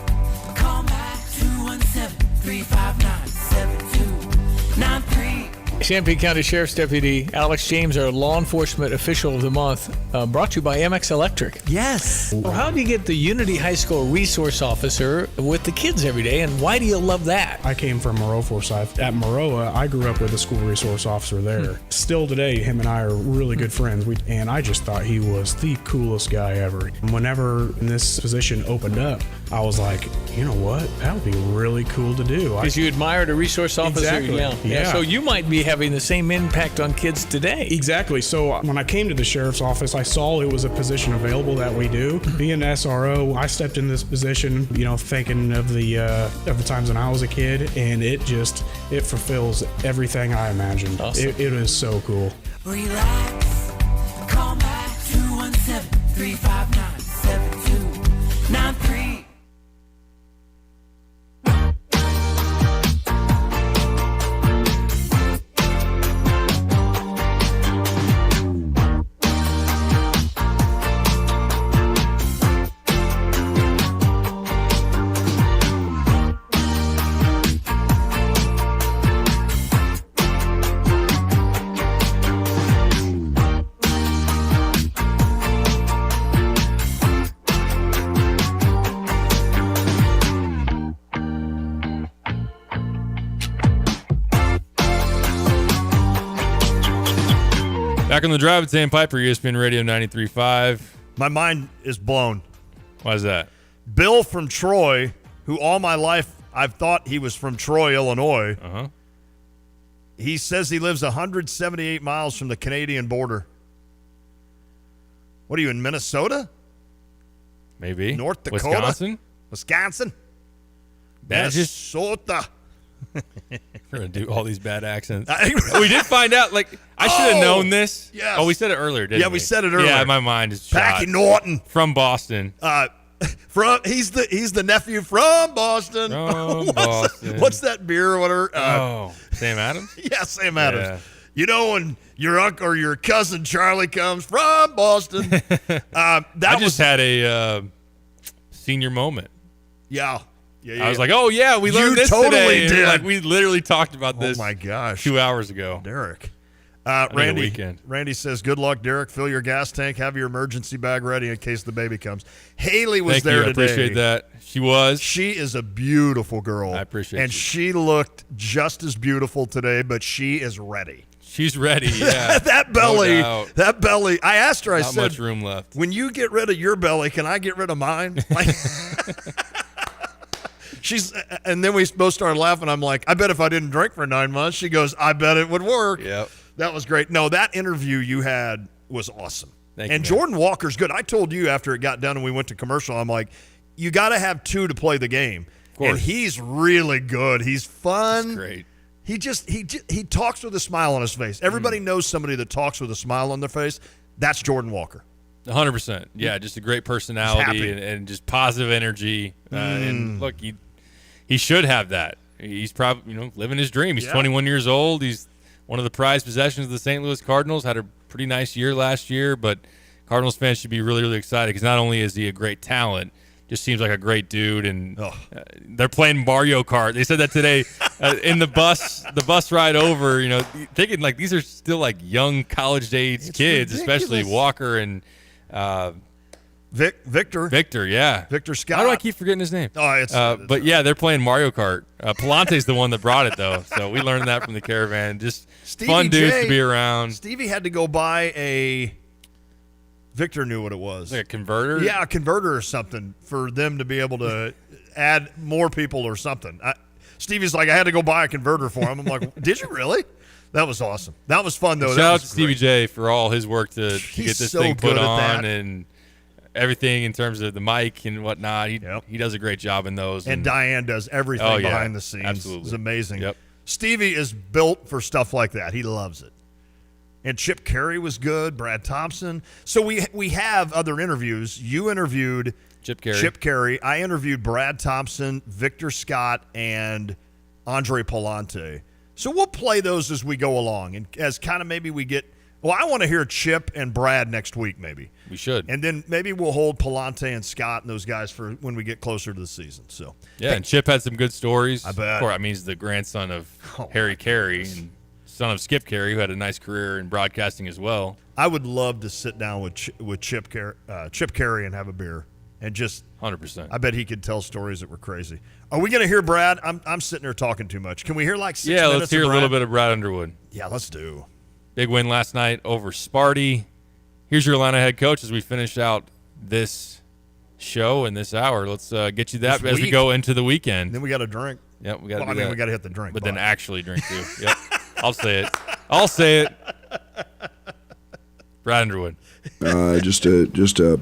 call back 217-359-7293. Champaign County Sheriff's Deputy Alex James, our law enforcement official of the month, brought to you by MX Electric. Yes. Well, how do you get the Unity High School resource officer with the kids every day, and why do you love that? I came from Moreau Forsyth. At Moreau, I grew up with a school resource officer there. Still today, him and I are really good friends, and I just thought he was the coolest guy ever. Whenever this position opened up, I was like, you know what? That would be really cool to do. Because you admired a resource officer. Exactly. Yeah. So you might be having the same impact on kids today. Exactly. So when I came to the sheriff's office, I saw it was a position available that we do. Being an SRO, I stepped in this position, thinking of the times when I was a kid, and it fulfills everything I imagined. Awesome. It is so cool. Relax, call back 217-359-7293. Back on the drive with Sam Piper, ESPN Radio 93.5. My mind is blown. Why is that? Bill from Troy, who all my life I've thought he was from Troy, Illinois. Uh-huh. He says he lives 178 miles from the Canadian border. What are you, in Minnesota? Maybe. North Dakota? Wisconsin? Badges? Minnesota. We're going to do all these bad accents. We did find out, like, I should have known this. Yes. Oh, we said it earlier, didn't we? Yeah, we said it earlier. Yeah, my mind is shot. Packy Norton. From Boston. He's the nephew from Boston. What's that beer or whatever? Sam Adams? Yeah, Sam Adams. Yeah. You know, when your uncle or your cousin Charlie comes from Boston. I just had a senior moment. Yeah. I was like, oh, yeah, we learned this totally today. Did. Like, we literally talked about this. Oh, my gosh. 2 hours ago. Derek. Weekend. Randy says, good luck, Derek. Fill your gas tank. Have your emergency bag ready in case the baby comes. Haley was there today. I appreciate that. She was. She is a beautiful girl. I appreciate And she looked just as beautiful today, but she is ready. She's ready, yeah. That belly. I asked her, I Not said, much room left. When you get rid of your belly, can I get rid of mine? And then we both started laughing. I'm like, I bet if I didn't drink for 9 months, she goes, I bet it would work. Yep. That was great. No, that interview you had was awesome. Thank you, and man. Jordan Walker's good. I told you after it got done and we went to commercial, I'm like, you got to have two to play the game. Of course. And he's really good. He's fun. That's great. He talks with a smile on his face. Everybody knows somebody that talks with a smile on their face. That's Jordan Walker. 100%. Yeah, just a great personality and just positive energy. And look, he should have that. He's probably living his dream. He's 21 years old. He's one of the prized possessions of the St. Louis Cardinals. Had a pretty nice year last year, but Cardinals fans should be really, really excited because not only is he a great talent, just seems like a great dude. And they're playing Mario Kart. They said that today in the bus ride over. Thinking like these are still like young college age kids, especially Walker and Victor. Victor, yeah. Victor Scott. How do I keep forgetting his name? But yeah, they're playing Mario Kart. Palante's the one that brought it, though. So we learned that from the caravan. Just fun dudes to be around. Stevie had to go buy a Victor knew what it was. Like a converter? Yeah, a converter or something for them to be able to add more people or something. Stevie's like, I had to go buy a converter for him. I'm like, did you really? That was awesome. That was fun, though. Shout out to Stevie J for all his work to get this thing put on and everything in terms of the mic and whatnot. He does a great job in those. And Diane does everything behind the scenes. Absolutely. It's amazing. Yep. Stevie is built for stuff like that. He loves it. And Chip Carey was good, Brad Thompson. So we have other interviews. You interviewed Chip Carey. I interviewed Brad Thompson, Victor Scott, and Andre Palante. So we'll play those as we go along. And as kind of maybe we get – well, I want to hear Chip and Brad next week maybe. We should. And then maybe we'll hold Palante and Scott and those guys for when we get closer to the season. So yeah, and Chip had some good stories. I bet. Of course, I mean, he's the grandson of Harry Carey and son of Skip Carey, who had a nice career in broadcasting as well. I would love to sit down with Chip Carey and have a beer and just 100%. I bet he could tell stories that were crazy. Are we going to hear Brad? I'm sitting there talking too much. Can we hear like 6 minutes? Yeah, let's hear a little bit of Brad Underwood. Yeah, let's do. Big win last night over Sparty. Here's your Atlanta head coach as we finish out this show and this hour. Let's get you that as we go into the weekend. Then we got to drink. Yep, we got to. I mean, we got to hit the drink, but then actually drink too. Yep, I'll say it. Brad Underwood. Just a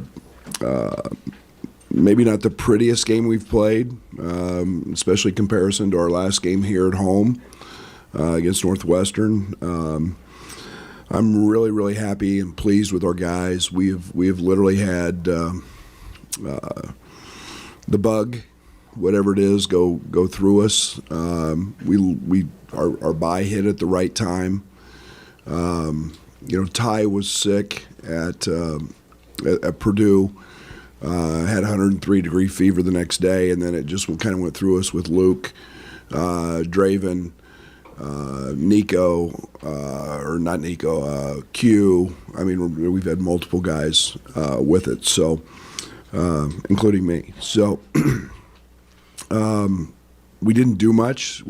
maybe not the prettiest game we've played, especially in comparison to our last game here at home against Northwestern. I'm really, really happy and pleased with our guys. We have literally had the bug, whatever it is, go through us. Our bye hit at the right time. Ty was sick at Purdue. Had 103-degree fever the next day, and then it just kind of went through us with Luke, Draven, Nico, or not Nico, Q. I mean, we've had multiple guys with it, so including me. So we didn't do much.